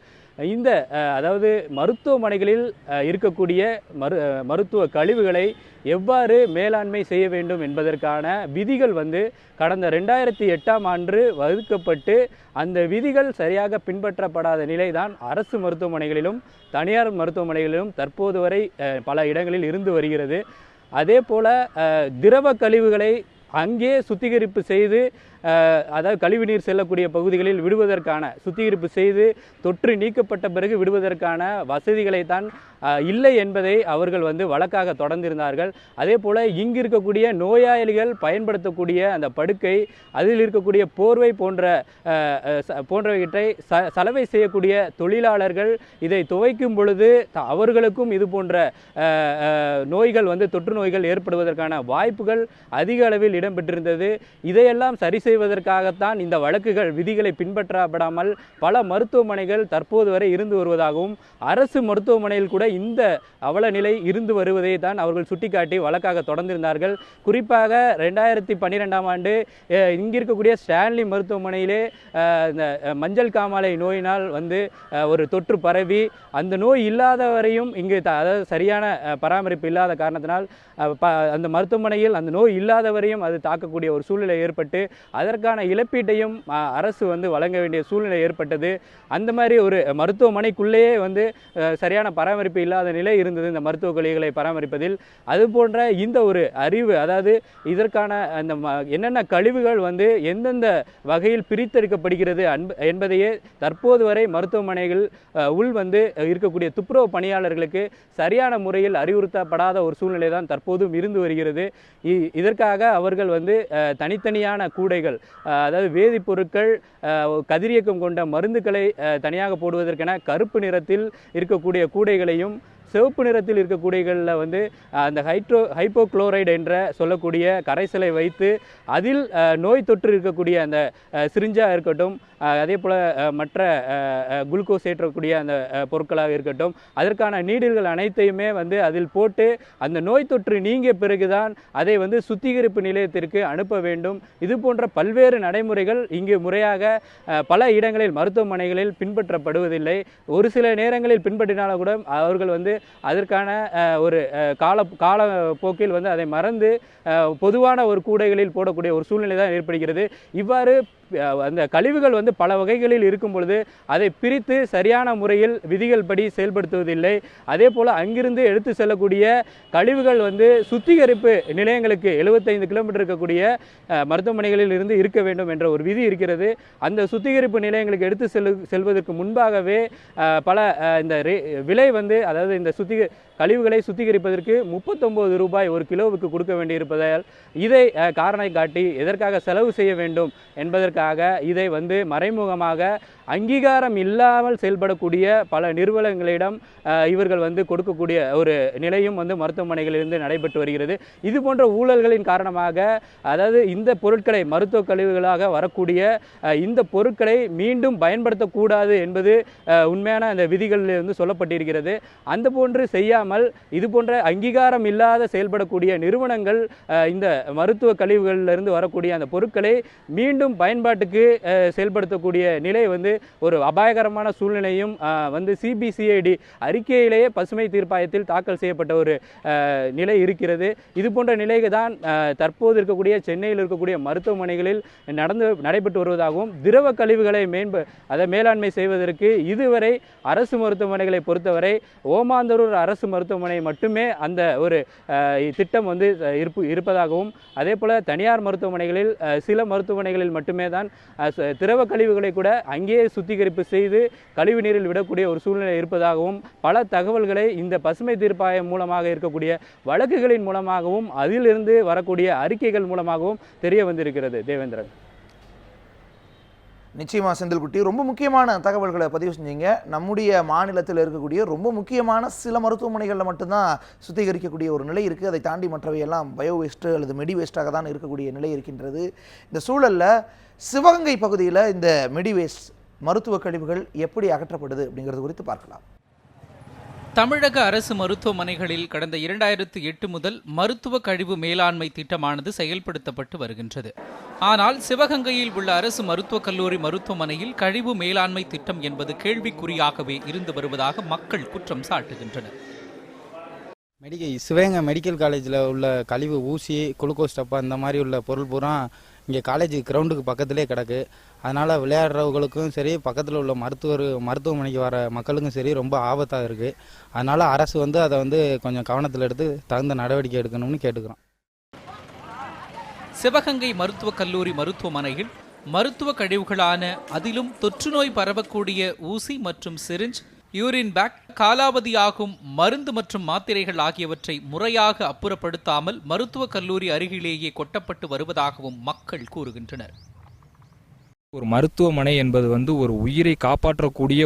இந்த அதாவது மருத்துவமனைகளில் இருக்கக்கூடிய மருத்துவ கழிவுகளை எவ்வாறு மேலாண்மை செய்ய வேண்டும் என்பதற்கான விதிகள் கடந்த 2008ஆம் ஆண்டு வகுக்கப்பட்டு அந்த விதிகள் சரியாக பின்பற்றப்படாத நிலைதான் அரசு மருத்துவமனைகளிலும் தனியார் மருத்துவமனைகளிலும் தற்போது வரை பல இடங்களில் இருந்து வருகிறது. அதே போல் திரவ கழிவுகளை அங்கே சுத்திகரிப்பு செய்து, அதாவது கழிவுநீர் செல்லக்கூடிய பகுதிகளில் விடுவதற்கான சுத்திகரிப்பு செய்து தொற்று நீக்கப்பட்ட பிறகு விடுவதற்கான வசதிகளை தான் இல்லை என்பதை அவர்கள் வழக்காக தொடர்ந்திருந்தார்கள். அதே போல் இங்கு இருக்கக்கூடிய நோயாளிகள் பயன்படுத்தக்கூடிய அந்த படுக்கை, அதில் இருக்கக்கூடிய போர்வை போன்றவற்றை சலவை செய்யக்கூடிய தொழிலாளர்கள் இதை துவைக்கும் பொழுது அவர்களுக்கும் இது போன்ற நோய்கள் தொற்று நோய்கள் ஏற்படுவதற்கான வாய்ப்புகள் அதிக அளவில் இடம்பெற்றிருந்தது. இதையெல்லாம் சரி செய்வதற்காகத்தான் இந்த வழக்குகள், விதிகளை பின்பற்றப்படாமல் பல மருத்துவமனைகள் தற்போது வரை இருந்து வருவதாகவும், அரசு மருத்துவமனையில் கூட இந்த அவல நிலை இருந்து வருவதை தான் அவர்கள் சுட்டிக்காட்டி வழக்காக தொடர்ந்திருந்தார்கள். குறிப்பாக 2012ஆம் ஆண்டு இங்கிருக்கக்கூடிய ஸ்டான்லி மருத்துவமனையிலே இந்த மஞ்சள் காமாலை நோயினால் ஒரு தொற்று பரவி அந்த நோய் இல்லாதவரையும் இங்கு அதாவது சரியான பராமரிப்பு இல்லாத காரணத்தினால் அந்த மருத்துவமனையில் அந்த நோய் இல்லாதவரையும் அது தாக்கக்கூடிய ஒரு சூழ்நிலை ஏற்பட்டு அதற்கான இழப்பீட்டையும் அரசு வழங்க வேண்டிய சூழ்நிலை ஏற்பட்டது. அந்த மாதிரி ஒரு மருத்துவமனைக்குள்ளேயே சரியான பராமரிப்பு இல்லாத நிலை இருந்தது இந்த மருத்துவ கழிவுகளை பராமரிப்பதில். அது போன்ற இந்த ஒரு அறிவு, அதாவது இதற்கான அந்த என்னென்ன கழிவுகள் எந்தெந்த வகையில் பிரித்தெடுக்கப்படுகிறது என்பதையே தற்போது வரை மருத்துவமனைகள் உள் இருக்கக்கூடிய துப்புரவு பணியாளர்களுக்கு சரியான முறையில் அறிவுறுத்தப்படாத ஒரு சூழ்நிலை தான் தற்போதும் இருந்து வருகிறது. இதற்காக அவர்கள் தனித்தனியான கூடைகள், அதாவது வேதிப்பொருட்கள், கதிரியக்கம் கொண்ட மருந்துகளை தனியாக போடுவதற்கென கருப்பு நிறத்தில் இருக்கக்கூடிய கூடைகளையும், சிவப்பு நிறத்தில் இருக்கக்கூடியகளில் அந்த ஹைப்போக்ளோரைடு என்ற சொல்லக்கூடிய கரைசலை வைத்து அதில் நோய் தொற்று இருக்கக்கூடிய அந்த சிரிஞ்சாக இருக்கட்டும், அதே போல் மற்ற குளுக்கோஸ் ஏற்றக்கூடிய அந்த பொருட்களாக இருக்கட்டும், அதற்கான நீடில்கள் அனைத்தையுமே அதில் போட்டு அந்த நோய் தொற்று நீங்கிய பிறகுதான் அதை சுத்திகரிப்பு நிலையத்திற்கு அனுப்ப வேண்டும். இது போன்ற பல்வேறு நடைமுறைகள் இங்கு முறையாக பல இடங்களில் மருத்துவமனைகளில் பின்பற்றப்படுவதில்லை. ஒரு சில நேரங்களில் பின்பற்றினாலும் கூட அவர்கள் அதற்கான ஒரு காலப்போக்கில் அதை மறந்து பொதுவான ஒரு கூடைகளில் போடக்கூடிய ஒரு சூழ்நிலை தான் ஏற்படுகிறது. இவ்வாறு அந்த கழிவுகள் பல வகைகளில் இருக்கும் பொழுது அதை பிரித்து சரியான முறையில் விதிகள் படி செயல்படுத்துவதில்லை. அதே போல் அங்கிருந்து எடுத்து செல்லக்கூடிய கழிவுகள் சுத்திகரிப்பு நிலையங்களுக்கு 75 கிலோமீட்டர் இருக்கக்கூடிய மருத்துவமனைகளில் இருந்து இருக்க வேண்டும் என்ற ஒரு விதி இருக்கிறது. அந்த சுத்திகரிப்பு நிலையங்களுக்கு எடுத்து செல்வதற்கு முன்பாகவே பல இந்த விலை அதாவது இந்த கழிவுகளை சுத்திகரிப்பதற்கு 39 ரூபாய் ஒரு கிலோவுக்கு கொடுக்க வேண்டியிருப்பதால் இதை காரணம் காட்டி எதற்காக செலவு செய்ய வேண்டும் என்பதற்காக இதை மறைமுகமாக அங்கீகாரம் இல்லாமல் செயல்படக்கூடிய பல நிறுவனங்களிடம் இவர்கள் கொடுக்கக்கூடிய ஒரு நிலையும் மருத்துவமனைகளிலிருந்து நடைபெற்று வருகிறது. இது போன்ற ஊழல்களின் காரணமாக, அதாவது இந்த பொருட்களை மருத்துவ கழிவுகளாக வரக்கூடிய இந்த பொருட்களை மீண்டும் பயன்படுத்தக்கூடாது என்பது உண்மையான அந்த விதிகளில் சொல்லப்பட்டிருக்கிறது. அந்த போன்று செய்யாமல் இது போன்ற அங்கீகாரம் இல்லாத செயல்படக்கூடிய நிறுவனங்கள் இந்த மருத்துவ கழிவுகளிலிருந்து வரக்கூடிய அந்த பொருட்களை மீண்டும் பயன்பாட்டுக்கு செயல்படுத்தக்கூடிய நிலை வந்து ஒரு அபாயகரமான சூழ்நிலையும் வந்து சிபிசிஐடி அறிக்கையிலேயே பசுமை தீர்ப்பாயத்தில் தாக்கல் செய்யப்பட்ட ஒரு நிலை இருக்கிறது. இது போன்ற நிலைக்கு தான் தற்போது இருக்கக்கூடிய சென்னையில் இருக்கக்கூடிய மருத்துவமனைகளில் நடைபெற்று வருவதாகவும் திரவ கழிவுகளை மேலாண்மை செய்வதற்கு இதுவரை அரசு மருத்துவமனைகளை பொறுத்தவரை ஓமாந்தூர் அரசு மருத்துவமனை மட்டுமே அந்த ஒரு திட்டம் வந்து இருப்பதாகவும், அதே போல தனியார் மருத்துவமனைகளில் சில மருத்துவமனைகளில் மட்டுமே தான் திரவ கழிவுகளை கூட அங்கேயே சுத்திகரிப்பு செய்து கழிவு நீரில் விடக்கூடிய ஒரு சூழ்நிலை இருப்பதாகவும், பல தகவல்களை இந்த பசுமை தீர்ப்பாயம் மூலமாக இருக்கக்கூடிய வழக்குகளின் மூலமாகவும் அதிலிருந்து வரக்கூடிய அறிக்கைகள் மூலமாகவும் தெரிய வந்திருக்கிறது. தேவேந்திரன். நிச்சயமாக செந்தில்குட்டி, ரொம்ப முக்கியமான தகவல்களை பதிவு செஞ்சீங்க. நம்முடைய மாநிலத்தில் இருக்கக்கூடிய ரொம்ப முக்கியமான சில மருத்துவமனைகளில் மட்டும்தான் சுத்திகரிக்கக்கூடிய ஒரு நிலை இருக்குது. அதை தாண்டி மற்றவையெல்லாம் பயோ வேஸ்ட்டு அல்லது மெடி வேஸ்ட்டாக தான் இருக்கக்கூடிய நிலை இருக்கின்றது. இந்த சூழலில் சிவகங்கை பகுதியில் இந்த மெடி வேஸ்ட் மருத்துவ கழிவுகள் எப்படி அகற்றப்படுது அப்படிங்கிறது குறித்து பார்க்கலாம். தமிழக அரசு மருத்துவமனைகளில் கடந்த 2008 முதல் மருத்துவ கழிவு மேலாண்மை திட்டமானது செயல்படுத்தப்பட்டு வருகின்றது. ஆனால் சிவகங்கையில் உள்ள அரசு மருத்துவக் கல்லூரி மருத்துவமனையில் கழிவு மேலாண்மை திட்டம் என்பது கேள்விக்குறியாகவே இருந்து வருவதாக மக்கள் குற்றம் சாட்டுகின்றனர். சிவகங்கை மெடிக்கல் காலேஜில் உள்ள கழிவு ஊசி, குளுக்கோஸ் டப்பா இந்த மாதிரி உள்ள பொருள் பூரா இங்கே காலேஜ் கிரவுண்டுக்கு பக்கத்திலே கிடக்கு. அதனால் விளையாடுறவங்களுக்கும் சரி, பக்கத்தில் உள்ள மருத்துவமனைக்கு வர மக்களுக்கும் சரி ரொம்ப ஆபத்தாக இருக்குது. அதனால் அரசு வந்து அதை வந்து கொஞ்சம் கவனத்தில் எடுத்து தகுந்த நடவடிக்கை எடுக்கணும்னு கேட்டுக்கிறோம். சிவகங்கை மருத்துவக் கல்லூரி மருத்துவமனையில் மருத்துவ கழிவுகளான அதிலும் தொற்றுநோய் பரவக்கூடிய ஊசி மற்றும் சிரிஞ்ச், யூரின் பேக், காலாவதியாகும் மருந்து மற்றும் மாத்திரைகள் ஆகியவற்றை முறையாக அப்புறப்படுத்தாமல் மருத்துவக் கல்லூரி அருகிலேயே கொட்டப்பட்டு வருவதாகவும் மக்கள் கூறுகின்றனர். ஒரு மருத்துவமனை என்பது வந்து ஒரு உயிரை காப்பாற்றக்கூடிய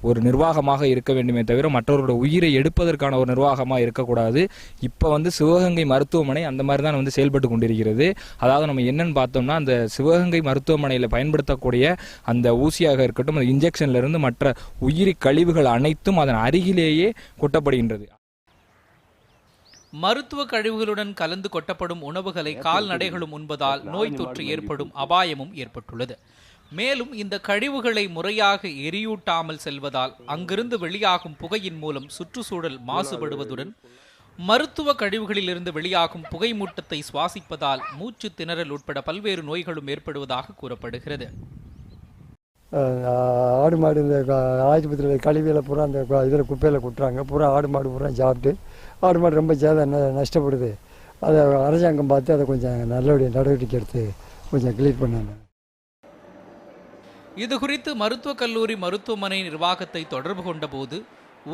ஒரு நிர்வாகமாக இருக்க வேண்டுமே தவிர மற்றவரோட உயிரை எடுப்பதற்கான ஒரு நிர்வாகமாக இருக்கக்கூடாது. இப்போ வந்து சிவகங்கை மருத்துவமனை அந்த மாதிரி தான் வந்து செயல்பட்டு கொண்டிருக்கிறது. அதாவது நம்ம என்னன்னு பார்த்தோம்னா, அந்த சிவகங்கை மருத்துவமனையில் பயன்படுத்தக்கூடிய அந்த ஊசியாக இருக்கட்டும், அந்த இன்ஜெக்ஷன்ல இருந்து மற்ற உயிரி கழிவுகள் அனைத்தும் அதன் அருகிலேயே கொட்டப்படுகின்றது. மருத்துவ கழிவுகளுடன் கலந்து கொட்டப்படும் உணவுகளை கால்நடைகளும் உண்பதால் நோய் தொற்று ஏற்படும் அபாயமும் ஏற்பட்டுள்ளது. மேலும் இந்த கழிவுகளை முறையாக எரியூட்டாமல் செல்வதால் அங்கிருந்து வெளியாகும் புகையின் மூலம் சுற்றுச்சூழல் மாசுபடுவதுடன் மருத்துவ கழிவுகளிலிருந்து வெளியாகும் புகை மூட்டத்தை சுவாசிப்பதால் மூச்சு திணறல் உட்பட பல்வேறு நோய்களும் ஏற்படுவதாக கூறப்படுகிறது. ஆடு மாடு இந்த ஆஸ்பத்திரியில் கழிவுகளை பூரா அந்த இதில் குப்பையில் கொட்டுறாங்க. பூரா ஆடு மாடு பூரா சாப்பிட்டு ஆடு மாடு ரொம்ப நஷ்டப்படுது. அதை அரசாங்கம் பார்த்து அதை கொஞ்சம் நல்லபடியாக நடவடிக்கை எடுத்து கொஞ்சம் கிளீன் பண்ணாங்க. இது குறித்து மருத்துவக் கல்லூரி மருத்துவமனை நிர்வாகத்தை தொடர்பு கொண்ட போது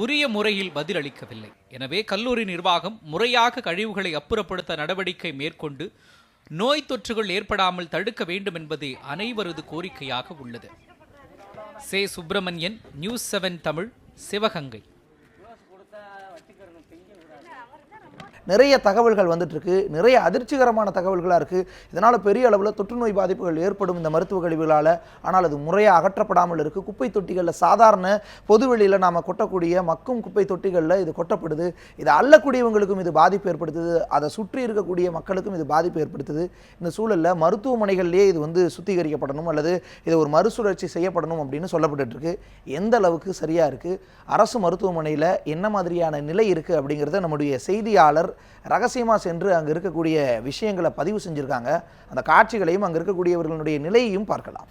உரிய முறையில் பதிலளிக்கவில்லை. எனவே கல்லூரி நிர்வாகம் முறையாக கழிவுகளை அப்புறப்படுத்த நடவடிக்கை மேற்கொண்டு நோய் தொற்றுகள் ஏற்படாமல் தடுக்க வேண்டும் என்பதே அனைவரது கோரிக்கையாக உள்ளது. சே. சுப்பிரமணியன், நியூஸ் 7 தமிழ், சிவகங்கை. நிறைய தகவல்கள் வந்துட்டு இருக்கு, நிறைய அதிர்ச்சிகரமான தகவல்களாக இருக்குது. இதனால் பெரிய அளவில் தொற்றுநோய் பாதிப்புகள் ஏற்படும் இந்த மருத்துவ கழிவுகளால். ஆனால் அது முறையாக அகற்றப்படாமல் இருக்குது. குப்பை தொட்டிகளில், சாதாரண பொதுவெளியில் நாம் கொட்டக்கூடிய மக்கும் குப்பை தொட்டிகளில் இது கொட்டப்படுது. இதை அள்ளக்கூடியவங்களுக்கும் இது பாதிப்பு ஏற்படுத்துது, அதை சுற்றி இருக்கக்கூடிய மக்களுக்கும் இது பாதிப்பு ஏற்படுத்துது. இந்த சூழலில் மருத்துவமனைகள்லேயே இது வந்து சுத்திகரிக்கப்படணும் அல்லது இது ஒரு மறுசுழற்சி செய்யப்படணும் அப்படின்னு சொல்லப்பட்டு இருக்கு. எந்த அளவுக்கு சரியாக இருக்குது, அரசு மருத்துவமனையில் என்ன மாதிரியான நிலை இருக்குது அப்படிங்கிறத நம்முடைய செய்தியாளர் ரகசியமாக சென்று அங்கே இருக்கக்கூடிய விஷயங்களை பதிவு செஞ்சுருக்காங்க. அந்த காட்சிகளையும் அங்கே இருக்கக்கூடியவர்களுடைய நிலையையும் பார்க்கலாம்.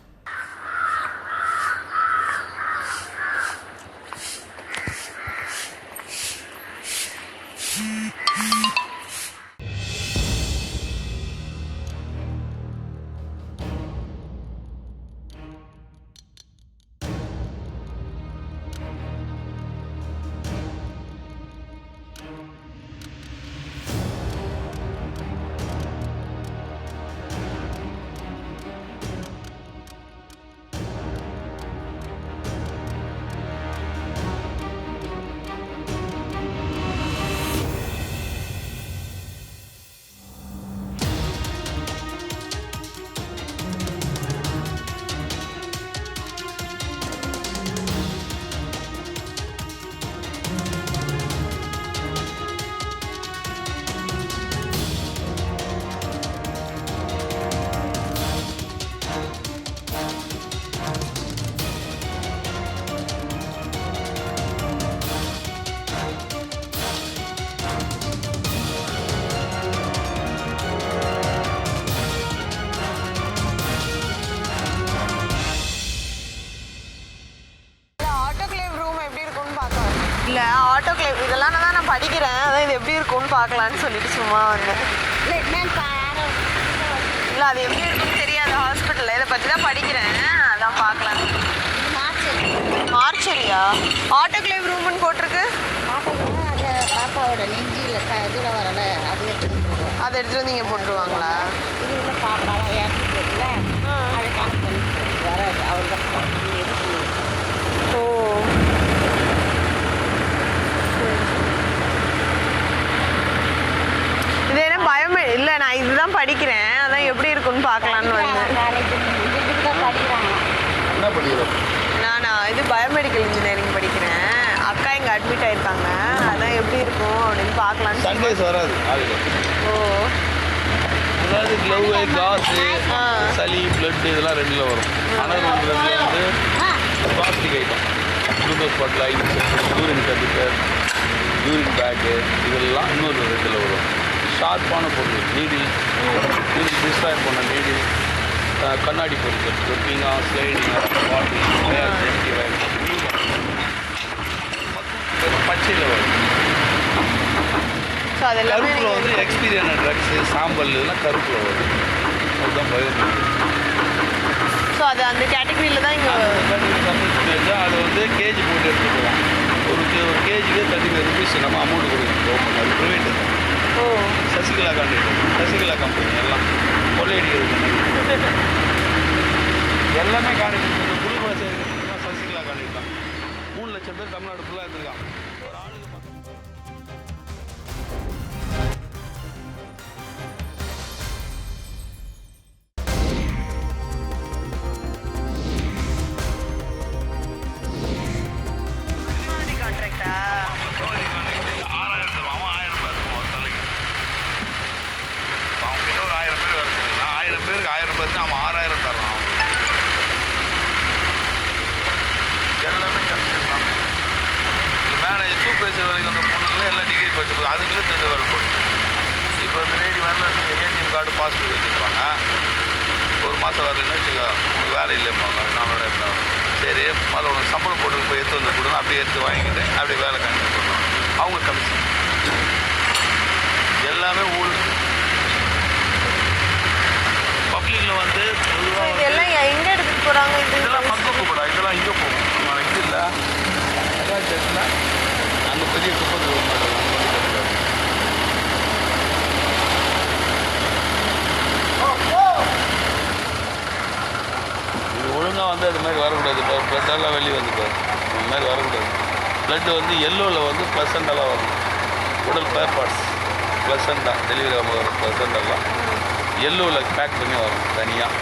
இல்லை ஆட்டோக்ளேவ் இதெல்லாம் தான் நான் படிக்கிறேன், அதான் இது எப்படி இருக்கும்னு பார்க்கலான்னு சொல்லிட்டு சும்மா வந்தேன். இல்லை அது எப்படி இருக்குன்னு தெரியாது ஹாஸ்பிட்டலில், இதை பற்றி தான் படிக்கிறேன், அதான் பார்க்கலாம். மார்ச்சரியா? ஆட்டோக்ளேவ் ரூம்னு போட்டிருக்கு. பாப்பாவோட நெஞ்சில் இதில் வரல அது அதை எடுத்துகிட்டு வந்து இங்கே போட்டுருவாங்களா? இது இல்லை பாப்பாவை ஏற்றுல அதை கணக்கு பண்ணி வராது அவள். ஓ இது என்ன பயமே இல்லை, நான் இதுதான் படிக்கிறேன், அதான் எப்படி இருக்குன்னு பார்க்கலான்னு வந்தேன். என்ன படிக்கிறோம்? நானா இது பயோமெடிக்கல் இன்ஜினியரிங் படிக்கிறேன். அக்கா இங்கே அட்மிட் ஆயிருக்காங்க, அதான் எப்படி இருக்கும் அப்படின்னு பார்க்கலான்னு. சண்டேஸ் வராது ஆளுங்க. ஓ அதாவது க்ளவு, காசு, சளி, பிளட் இதெல்லாம் ரெண்டில் வரும். ஆனால் ரெண்டில் வந்து பிளாஸ்டிக் ஐட்டம், குளுக்கோஸ் பாட்டில், யூரின் டெபிட்டர், யூரின் பேக்கு இதெல்லாம் இன்னொரு ரெண்டில் வரும். ஷார்ப்பான பொருள், நீடில், யூரின் டிஸ்ட்ராய் பண்ண நீடில், கண்ணாடி பொருட்கள், ஸ்லிப்பிங்கா, ஸ்லைடிங்கா, பாட்டில், பச்சையில் வரும். கருப்பில் வந்து எக்ஸ்பீரியான ட்ரக்ஸு, சாம்பல் இதெல்லாம் கருப்பில் வரும். அதுதான் பயோமெடிக்கல். ஸோ அது அந்த கேட்டகரியில் தான் இங்கே அதை வந்து கேஜி போட்டு எடுத்துக்கலாம். ஒரு கேஜிக்கு 35 rupees நம்ம அமௌண்ட் கொடுக்கணும். அது ப்ரைவேட்டு தான். ஓ சசிகலா கான்ட்ராக்ட், சசிகலா கம்பெனி எல்லாம் கொள்ளையடிக்கிறது எல்லாமே கான்ட்ராக்ட். குளுக்கோஸ் சசிகலா கான்ட்ராக்ட் தான். 3 லட்சம் பேர் தமிழ்நாடு ஃபுல்லாக எடுத்துருக்கான். ஒரு ஆளுக்கு கான்ட்ராக்டா? 6000 தருவான். 1000 ரூபாய் இருக்கும் ஒரு தலைக்கு. அவன் கிட்ட ஒரு 1000 பேர் வர சொல்லிடலாம். 1000 பேருக்கு 1000 ரூபாய் அவன் 6000 தர்றான். எல்லாமே கற்றுக்கலாம். மேனேஜர் சூப்பர்வைசர் வரைக்கும் அந்த பொண்ணுங்களே எல்லாம் டிகிரி படிச்சு அதுங்களே தெரிஞ்ச வேலை போட்டு. இப்போ இந்த லேடி வரல, ஏடிஎம் கார்டு பாஸ்போர்ட் வச்சுருப்பாங்க. ஒரு மாதம் வரலன்னு வச்சுக்கோ, உங்களுக்கு வேலை இல்லைம்பாங்க. நம்மளோட சரி முதல்ல உனக்கு சம்பளம் போட்டு போய் எடுத்து வந்து கொடுங்க, அப்படியே எடுத்து வாங்கிக்கிட்டு அப்படியே வேலை கண்டினியூ பண்ணுவாங்க. அவங்க கமிஷன் எல்லாமே ஊழல். பப்ளிக்கில் வந்து இதெல்லாம் எங்கே எடுத்துகிட்டு போகிறாங்க? இதெல்லாம் பக்கம் கூப்பிடா, இதெல்லாம் இங்கே போகும். நம்ம இது இல்லை செட்டில் அந்த பெரிய குப்பை இது ஒழுங்காக வந்து அது மாதிரி வரக்கூடாது. இப்போ ப்ளஸ்ஸெல்லாம் வெளியே வந்துப்பார், இது மாதிரி வரக்கூடாது. ப்ளட்டு வந்து எல்லோவில் வந்து ப்ளசண்டெல்லாம் வரும். உடல் பேர் பார்ட்ஸ் ப்ளசண்டா டெலிவரி ஆகும்போது வரும். ப்ளசண்டெல்லாம் எல்லோவில் பேக் பண்ணி வரும் தனியாக.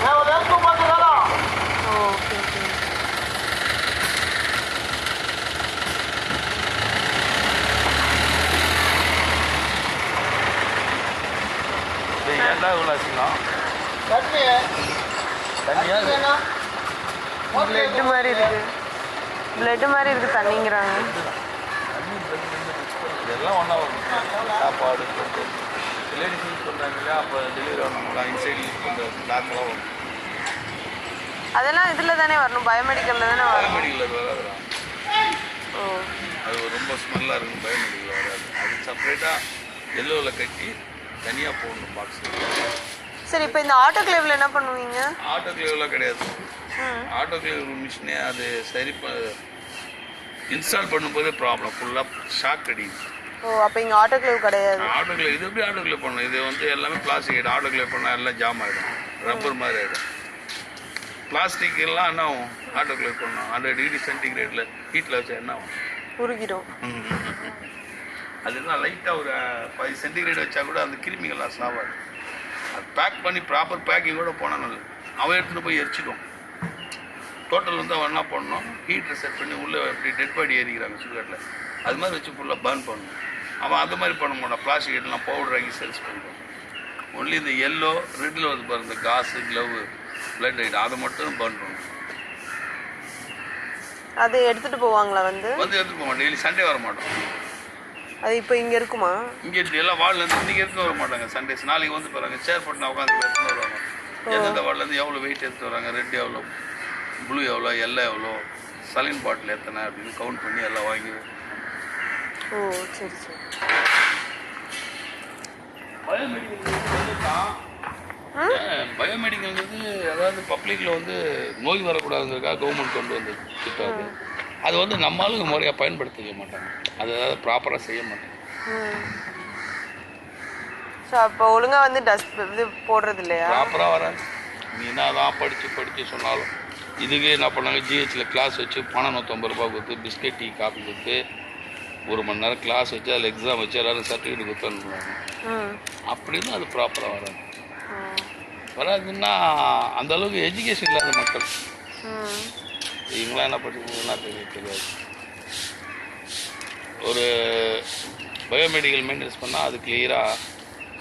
ஏன்டா இவ்வளோ ஆச்சுன்னா தண்ணியாக பிளட் மாதிரி இருக்கு, பிளட் மாதிரி இருக்கு தண்ணிங்கிறாங்க. இதெல்லாம் ஒன்றா வரும். சாப்பாடு லேடிஸ் யூஸ் பண்ணுறாங்க இல்லையா, அப்போ டெலிவரி ஆகணுங்களா இன்சைட் யூஸ் பண்ணுற கிளாத்லாம் வரும். அதெல்லாம் இதில் தானே வரணும், பயோமெடிக்கலில் தானே வரும். பயோமெடிக்கலில் வராது. ஓ அது ரொம்ப ஸ்மெல்லாக இருக்கும். பயோமெடிக்கலில் வராது. அது செப்பரேட்டாக எல்லோவில் கட்டி தனியாக போடணும் பாக்ஸ். சரி, இப்போ இந்த ஆட்டோக்ளேவில் என்ன பண்ணுவீங்க? ஆட்டோக்ளேவ்லாம் கிடையாது. ஆட்டோக்ளேவ் மிஷினே அது சரி இன்ஸ்டால் பண்ணும்போதே ப்ராப்ளம், ஃபுல்லாக ஷாக் அடிக்குது. ஓ அப்போ இங்கே ஆட்டோக்ளேவ் கிடையாது. ஆட்டோக்ளேவ் இது எப்படி ஆட்டோக்ளேவ் பண்ணணும்? இது வந்து எல்லாமே பிளாஸ்டிக் ஐட்டம். ஆட்டோக்ளேவ் பண்ணால் எல்லாம் ஜாம் ஆகிடும், ரப்பர் மாதிரி ஆகிடும். பிளாஸ்டிக் எல்லாம் என்ன ஆகும்? ஆட்டோக்ளேவ் பண்ணணும் 100 டிகிரி சென்டிகிரேடில் ஹீட்டில் வச்சா என்ன ஆகும்? உருகிடும். அது என்ன லைட்டாக ஒரு 5 சென்டிகிரேட் வச்சா கூட அந்த கிருமிகள்லாம் சாவாது. அது பேக் பண்ணி ப்ராப்பர் பேக்கிங்கோடு போனால் நல்லது. அவன் எடுத்துகிட்டு போய் எரிச்சிடுவோம். டோட்டல் வந்து அவன் என்ன பண்ணணும், ஹீட்டரை செட் பண்ணி உள்ளே எப்படி டெட் பாடி ஏறிக்கிறாங்க சுகரில், அது மாதிரி வச்சு ஃபுல்லாக பர்ன் பண்ணணும். அவன் அது மாதிரி பண்ண மாட்டான். பிளாஸ்டிக் ஐட்டம்லாம் பவுடர் ஆகி சேல்ஸ் பண்ணுவான். ஒன்லி இந்த எல்லோ ரெட்டில் வந்து பாருங்க, இந்த காசு, க்ளவு, பிளட் ஐட்டம் அதை மட்டும் பர்ன் பண்ணணும். அது எடுத்துகிட்டு போவாங்களா? வந்து எடுத்துகிட்டு போவாங்க. டெய்லி சண்டே வர மாட்டோம். அது இப்போ இங்கே இருக்குமா? இங்கே எல்லாம் வார்டுலேருந்து இன்றைக்கி எடுத்துன்னு வர மாட்டாங்க. சண்டேஸ் நாளைக்கு வந்து போகிறாங்க, சேர் போட்டு உட்காந்து எடுத்துன்னு வருவாங்க. எந்தெந்த வார்டுலேருந்து எவ்வளோ வெயிட் எடுத்துட்டு வராங்க, ரெட் எவ்வளோ, ப்ளூ எவ்வளோ, எல்லோ எவ்வளோ, சலின் பாட்டில் எத்தனை அப்படின்னு கவுண்ட் பண்ணி எல்லாம் வாங்கி ஓ சரி சரி. பயோமெடிக்கல்ங்கிறது அதாவது பப்ளிக்கில் வந்து நோய் வரக்கூடாதுங்கிறதுக்காக கவர்மெண்ட் கொண்டு வந்து திட்டம். அது வந்து நம்ம ஆளுங்க முறையாக பயன்படுத்திக்க மாட்டாங்க, அது அதாவது ப்ராப்பராக செய்ய மாட்டாங்க. ஸோ அப்போ ஒழுங்காக வந்து டஸ்ட் இது போடுறது இல்லையா? ப்ராப்பராக வராது. நீ என்ன தான் படித்து சொன்னாலும் இதுக்கு என்ன பண்ணாங்க, ஜிஹெச்சில் கிளாஸ் வச்சு பணம் 150 ரூபா கொடுத்து பிஸ்கெட் டீ காஃபி கொடுத்து 1 மணி நேரம் கிளாஸ் வச்சு அதில் எக்ஸாம் வச்சு எல்லோரும் சர்டிஃபிகேட் கொடுத்து அனுப்புவாங்க. அப்படின்னு அது ப்ராப்பராக வராது. வராதுன்னா அந்த அளவுக்கு எஜுகேஷன் இல்லாத மக்கள் இவங்களாம் என்ன படிச்சுன்னா தெரியாது. ஒரு பயோமெடிக்கல் மெயின்டெனன்ஸ் பண்ணால் அது கிளியராக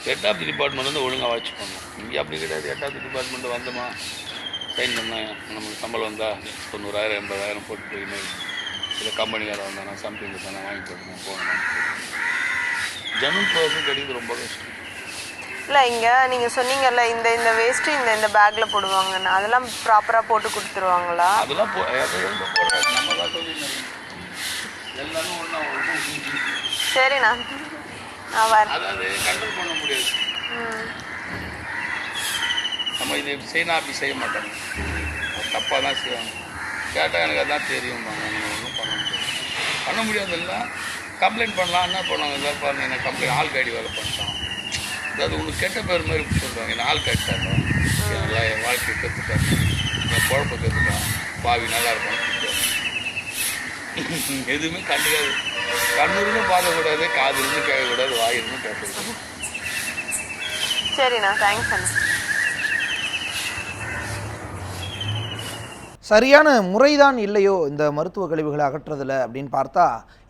ஹெட் ஆஃப் தி டிபார்ட்மெண்ட் வந்து ஒழுங்காக வாட்ச் பண்ணணும். இங்கே அப்படி கிடையாது. ஹெட் ஆஃப் தி டிபார்ட்மெண்ட் வந்தோமா சைன் பண்ணேன், நமக்கு சம்பளம் வந்தால் 90,000 80,000 போட்டு போயின்னு இல்லை கம்பெனிக்காரன் வந்தானா சம்திங் தானே வாங்கி போட்டுனா போகணும். ஜமீன் ப்ரோசஸ் கிடையாது, ரொம்ப கஷ்டம். இல்லை இங்கே நீங்கள் சொன்னீங்கல்ல இந்த இந்த வேஸ்ட்டு இந்த பேக்கில் போடுவாங்கன்னு, அதெல்லாம் ப்ராப்பராக போட்டு கொடுத்துருவாங்களா? அதெல்லாம் போடுறாங்க, நம்ம தான் சொல்லி எல்லாமே ஒன்றா. சரிண்ணா நான் வரேன். அதாவது கண்ட்ரோல் பண்ண முடியாது. நம்ம இது செய்யணும் அப்படி செய்ய மாட்டாங்க, தப்பாக தான் செய்வாங்க. கேட்டால் எனக்கு அதான் தெரியும், நீங்கள் ஒன்றும் பண்ண முடியாதுல்ல. கம்ப்ளைண்ட் பண்ணலாம், என்ன பண்ணுவாங்க, எதாவது பாருங்க என்ன கம்ப்ளைண்ட் ஆள் காடி வேலை பண்ணிட்டான், அதாவது உங்களுக்கு கெட்ட பேர் மாதிரி சொல்லுவாங்க. என்ன ஆள் காட்டாங்க, நல்லா என் வாழ்க்கையை கற்றுட்டாங்க, என் குழப்ப கற்றுட்டான், பாவி நல்லா இருப்பான்னு எதுவுமே கண்டுக்காது. கண்ணுருந்து பார்க்கக்கூடாது, காதுருந்து கேட்கக்கூடாது, வாயிருந்து கேட்கக்கூடாது. சரிண்ணா தேங்க்ஸ் அண்ணா. சரியான முறைதான் இல்லையோ இந்த மருத்துவ கழிவுகளை அகற்றுறதுல அப்படின்னு பார்த்தா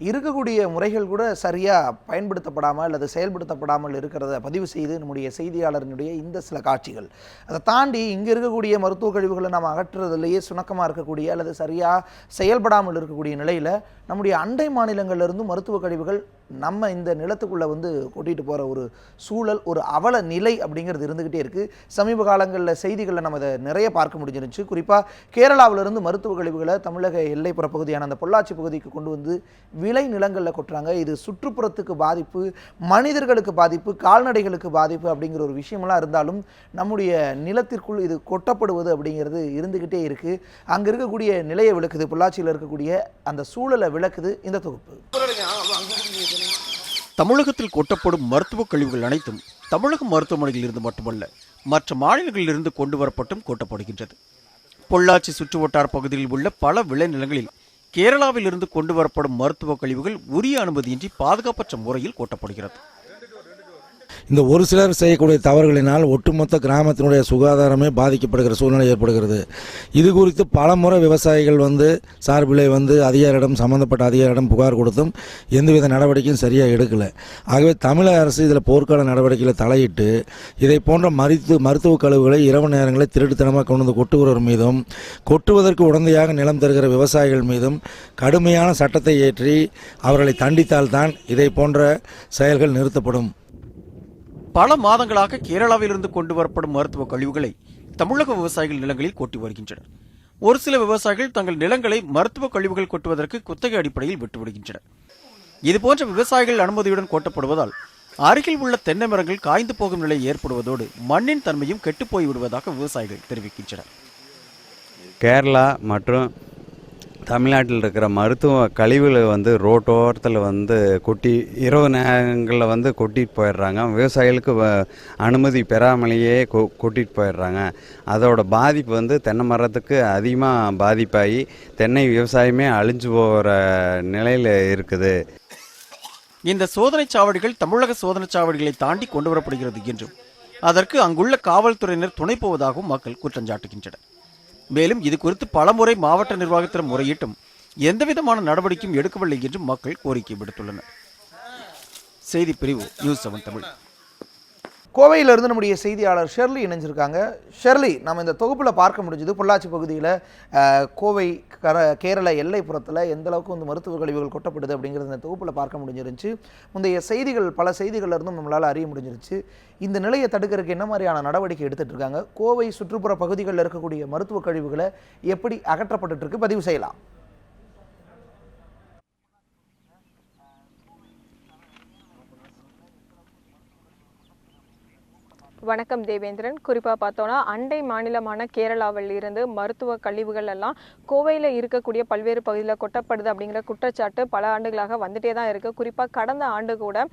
இருக்கக்கூடிய முறைகள் கூட சரியாக பயன்படுத்தப்படாமல் அல்லது செயல்படுத்தப்படாமல் இருக்கிறத பதிவு செய்து நம்முடைய செய்தியாளரினுடைய இந்த சில காட்சிகள். அதை தாண்டி இங்கே இருக்கக்கூடிய மருத்துவ கழிவுகளை நம்ம அகற்றுறதுலேயே சுணக்கமாக இருக்கக்கூடிய அல்லது சரியாக செயல்படாமல் இருக்கக்கூடிய நிலையில் நம்முடைய அண்டை மாநிலங்கள்லேருந்து மருத்துவ கழிவுகள் நம்ம இந்த நிலத்துக்குள்ளே வந்து கொட்டிட்டு போகிற ஒரு சூழல், ஒரு அவல நிலை அப்படிங்கிறது இருந்துக்கிட்டே இருக்குது. சமீப காலங்களில் செய்திகளில் நம்ம அதை நிறைய பார்க்க முடிஞ்சிருச்சு. குறிப்பாக கேரளாவிலிருந்து மருத்துவ கழிவுகளை தமிழக எல்லைப்புற பகுதியான அந்த பொள்ளாச்சி பகுதிக்கு கொண்டு வந்து விளை நிலங்களில் கொட்டுறாங்க. இது சுற்றுப்புறத்துக்கு பாதிப்பு, மனிதர்களுக்கு பாதிப்பு, கால்நடைகளுக்கு பாதிப்பு அப்படிங்கிற ஒரு விஷயமெல்லாம் இருந்தாலும் நம்முடைய நிலத்திற்குள் இது கொட்டப்படுவது அப்படிங்கிறது இருந்துக்கிட்டே இருக்குது. அங்கே இருக்கக்கூடிய நிலையை விளக்குது, பொள்ளாச்சியில் இருக்கக்கூடிய அந்த சூழலை விளக்குது இந்த தொகுப்பு. தமிழகத்தில் கொட்டப்படும் மருத்துவ கழிவுகள் அனைத்தும் தமிழக மருத்துவமனையில் இருந்து மட்டுமல்ல மற்ற மாநிலங்களில் இருந்து கொண்டு வரப்பட்டும் கொட்டப்படுகின்றது. பொள்ளாச்சி சுற்றுவட்டார பகுதியில் உள்ள பல விளைநிலங்களில் கேரளாவில் இருந்து கொண்டு வரப்படும் மருத்துவ கழிவுகள் உரிய அனுமதியின்றி பாதுகாப்பற்ற முறையில் கொட்டப்படுகிறது. இந்த ஒரு சிலர் செய்யக்கூடிய தவறுகளினால் ஒட்டுமொத்த கிராமத்தினுடைய சுகாதாரமே பாதிக்கப்படுகிற சூழ்நிலை ஏற்படுகிறது. இது குறித்து பல முறை விவசாயிகள் சார்பிலே அதிகாரிடம் சம்பந்தப்பட்ட அதிகாரிடம் புகார் கொடுத்தும் எந்தவித நடவடிக்கையும் சரியாக எடுக்கலை. ஆகவே தமிழக அரசு இதில் போர்க்கால நடவடிக்கைகளை தலையிட்டு இதை போன்ற மருத்துவ கழிவுகளை இரவு நேரங்களில் திருட்டுத்தனமாக கொண்டு வந்து கொட்டுகிறவர் மீதும் கொட்டுவதற்கு உடந்தையாக நிலம் தருகிற விவசாயிகள் மீதும் கடுமையான சட்டத்தை ஏற்றி அவர்களை தண்டித்தால்தான் இதை போன்ற செயல்கள் நிறுத்தப்படும். பல மாதங்களாக கேரளாவிலிருந்து கொண்டு வரப்படும் மருத்துவ கழிவுகளை தமிழக விவசாயிகள் நிலங்களில் கொட்டி வருகின்றனர். ஒரு சில விவசாயிகள் தங்கள் நிலங்களை மருத்துவ கழிவுகள் கொட்டுவதற்கு குத்தகை அடிப்படையில் விட்டுவிடுகின்றனர். இதுபோன்ற விவசாயிகள் அனுமதியுடன் கொட்டப்படுவதால் அருகில் உள்ள தென்னை மரங்கள் காய்ந்து போகும் நிலை ஏற்படுவதோடு மண்ணின் தன்மையும் கெட்டுப்போய் விடுவதாக விவசாயிகள் தெரிவிக்கின்றனர். கேரளா மற்றும் தமிழ்நாட்டில் இருக்கிற மருத்துவ கழிவுகளை ரோட்டோரத்தில் கொட்டி இரவு நேரங்களில் கொட்டிட்டு போயிடுறாங்க. விவசாயிகளுக்கு அனுமதி பெறாமலேயே கொட்டிட்டு போயிடுறாங்க. அதோட பாதிப்பு தென்னை மரத்துக்கு அதிகமாக பாதிப்பாகி தென்னை விவசாயமே அழிஞ்சு போகிற நிலையில் இருக்குது. இந்த சோதனை சாவடிகள் தமிழக சோதனை சாவடிகளை தாண்டி கொண்டு வரப்படுகிறது என்றும் அதற்கு அங்குள்ள காவல்துறையினர் துணை போவதாகவும் மக்கள் குற்றம் சாட்டுகின்றனர். மேலும் இது குறித்து பலமுறை மாவட்ட நிர்வாகத்திடம் முறையிட்டும் எந்தவிதமான நடவடிக்கையும் எடுக்கவில்லை என்றும் மக்கள் கோரிக்கை விடுத்துள்ளனர். செய்தி பிரிவு நியூஸ் 7 தமிழ். கோவையிலிருந்து நம்முடைய செய்தியாளர் ஷெர்லி இணைஞ்சிருக்காங்க. ஷெர்லி, நம்ம இந்த தொகுப்பில் பார்க்க முடிஞ்சது பொள்ளாச்சி பகுதியில் கோவை கேரள எல்லைப்புறத்தில் எந்த அளவுக்கு மருத்துவ கழிவுகள் கொட்டப்படுது அப்படிங்கிறது இந்த தொகுப்பில் பார்க்க முடிஞ்சிருந்துச்சு. முந்தைய செய்திகள் பல செய்திகள் இருந்தும் நம்மளால் அறிய முடிஞ்சிருச்சு. இந்த நிலையை தடுக்கிறதுக்கு என்ன மாதிரியான நடவடிக்கை எடுத்துகிட்டு இருக்காங்க, கோவை சுற்றுப்புற பகுதிகளில் இருக்கக்கூடிய மருத்துவ கழிவுகளை எப்படி அகற்றப்பட்டு இருக்கு பதிவு செய்யலாம். வணக்கம் தேவேந்திரன். குறிப்பாக பார்த்தோன்னா அண்டை மாநிலமான கேரளாவில் இருந்து மருத்துவ கழிவுகள் எல்லாம் கோவையில் இருக்கக்கூடிய பல்வேறு பகுதியில் கொட்டப்படுது அப்படிங்கிற குற்றச்சாட்டு பல ஆண்டுகளாக வந்துட்டே தான் இருக்குது. குறிப்பாக கடந்த ஆண்டு கூட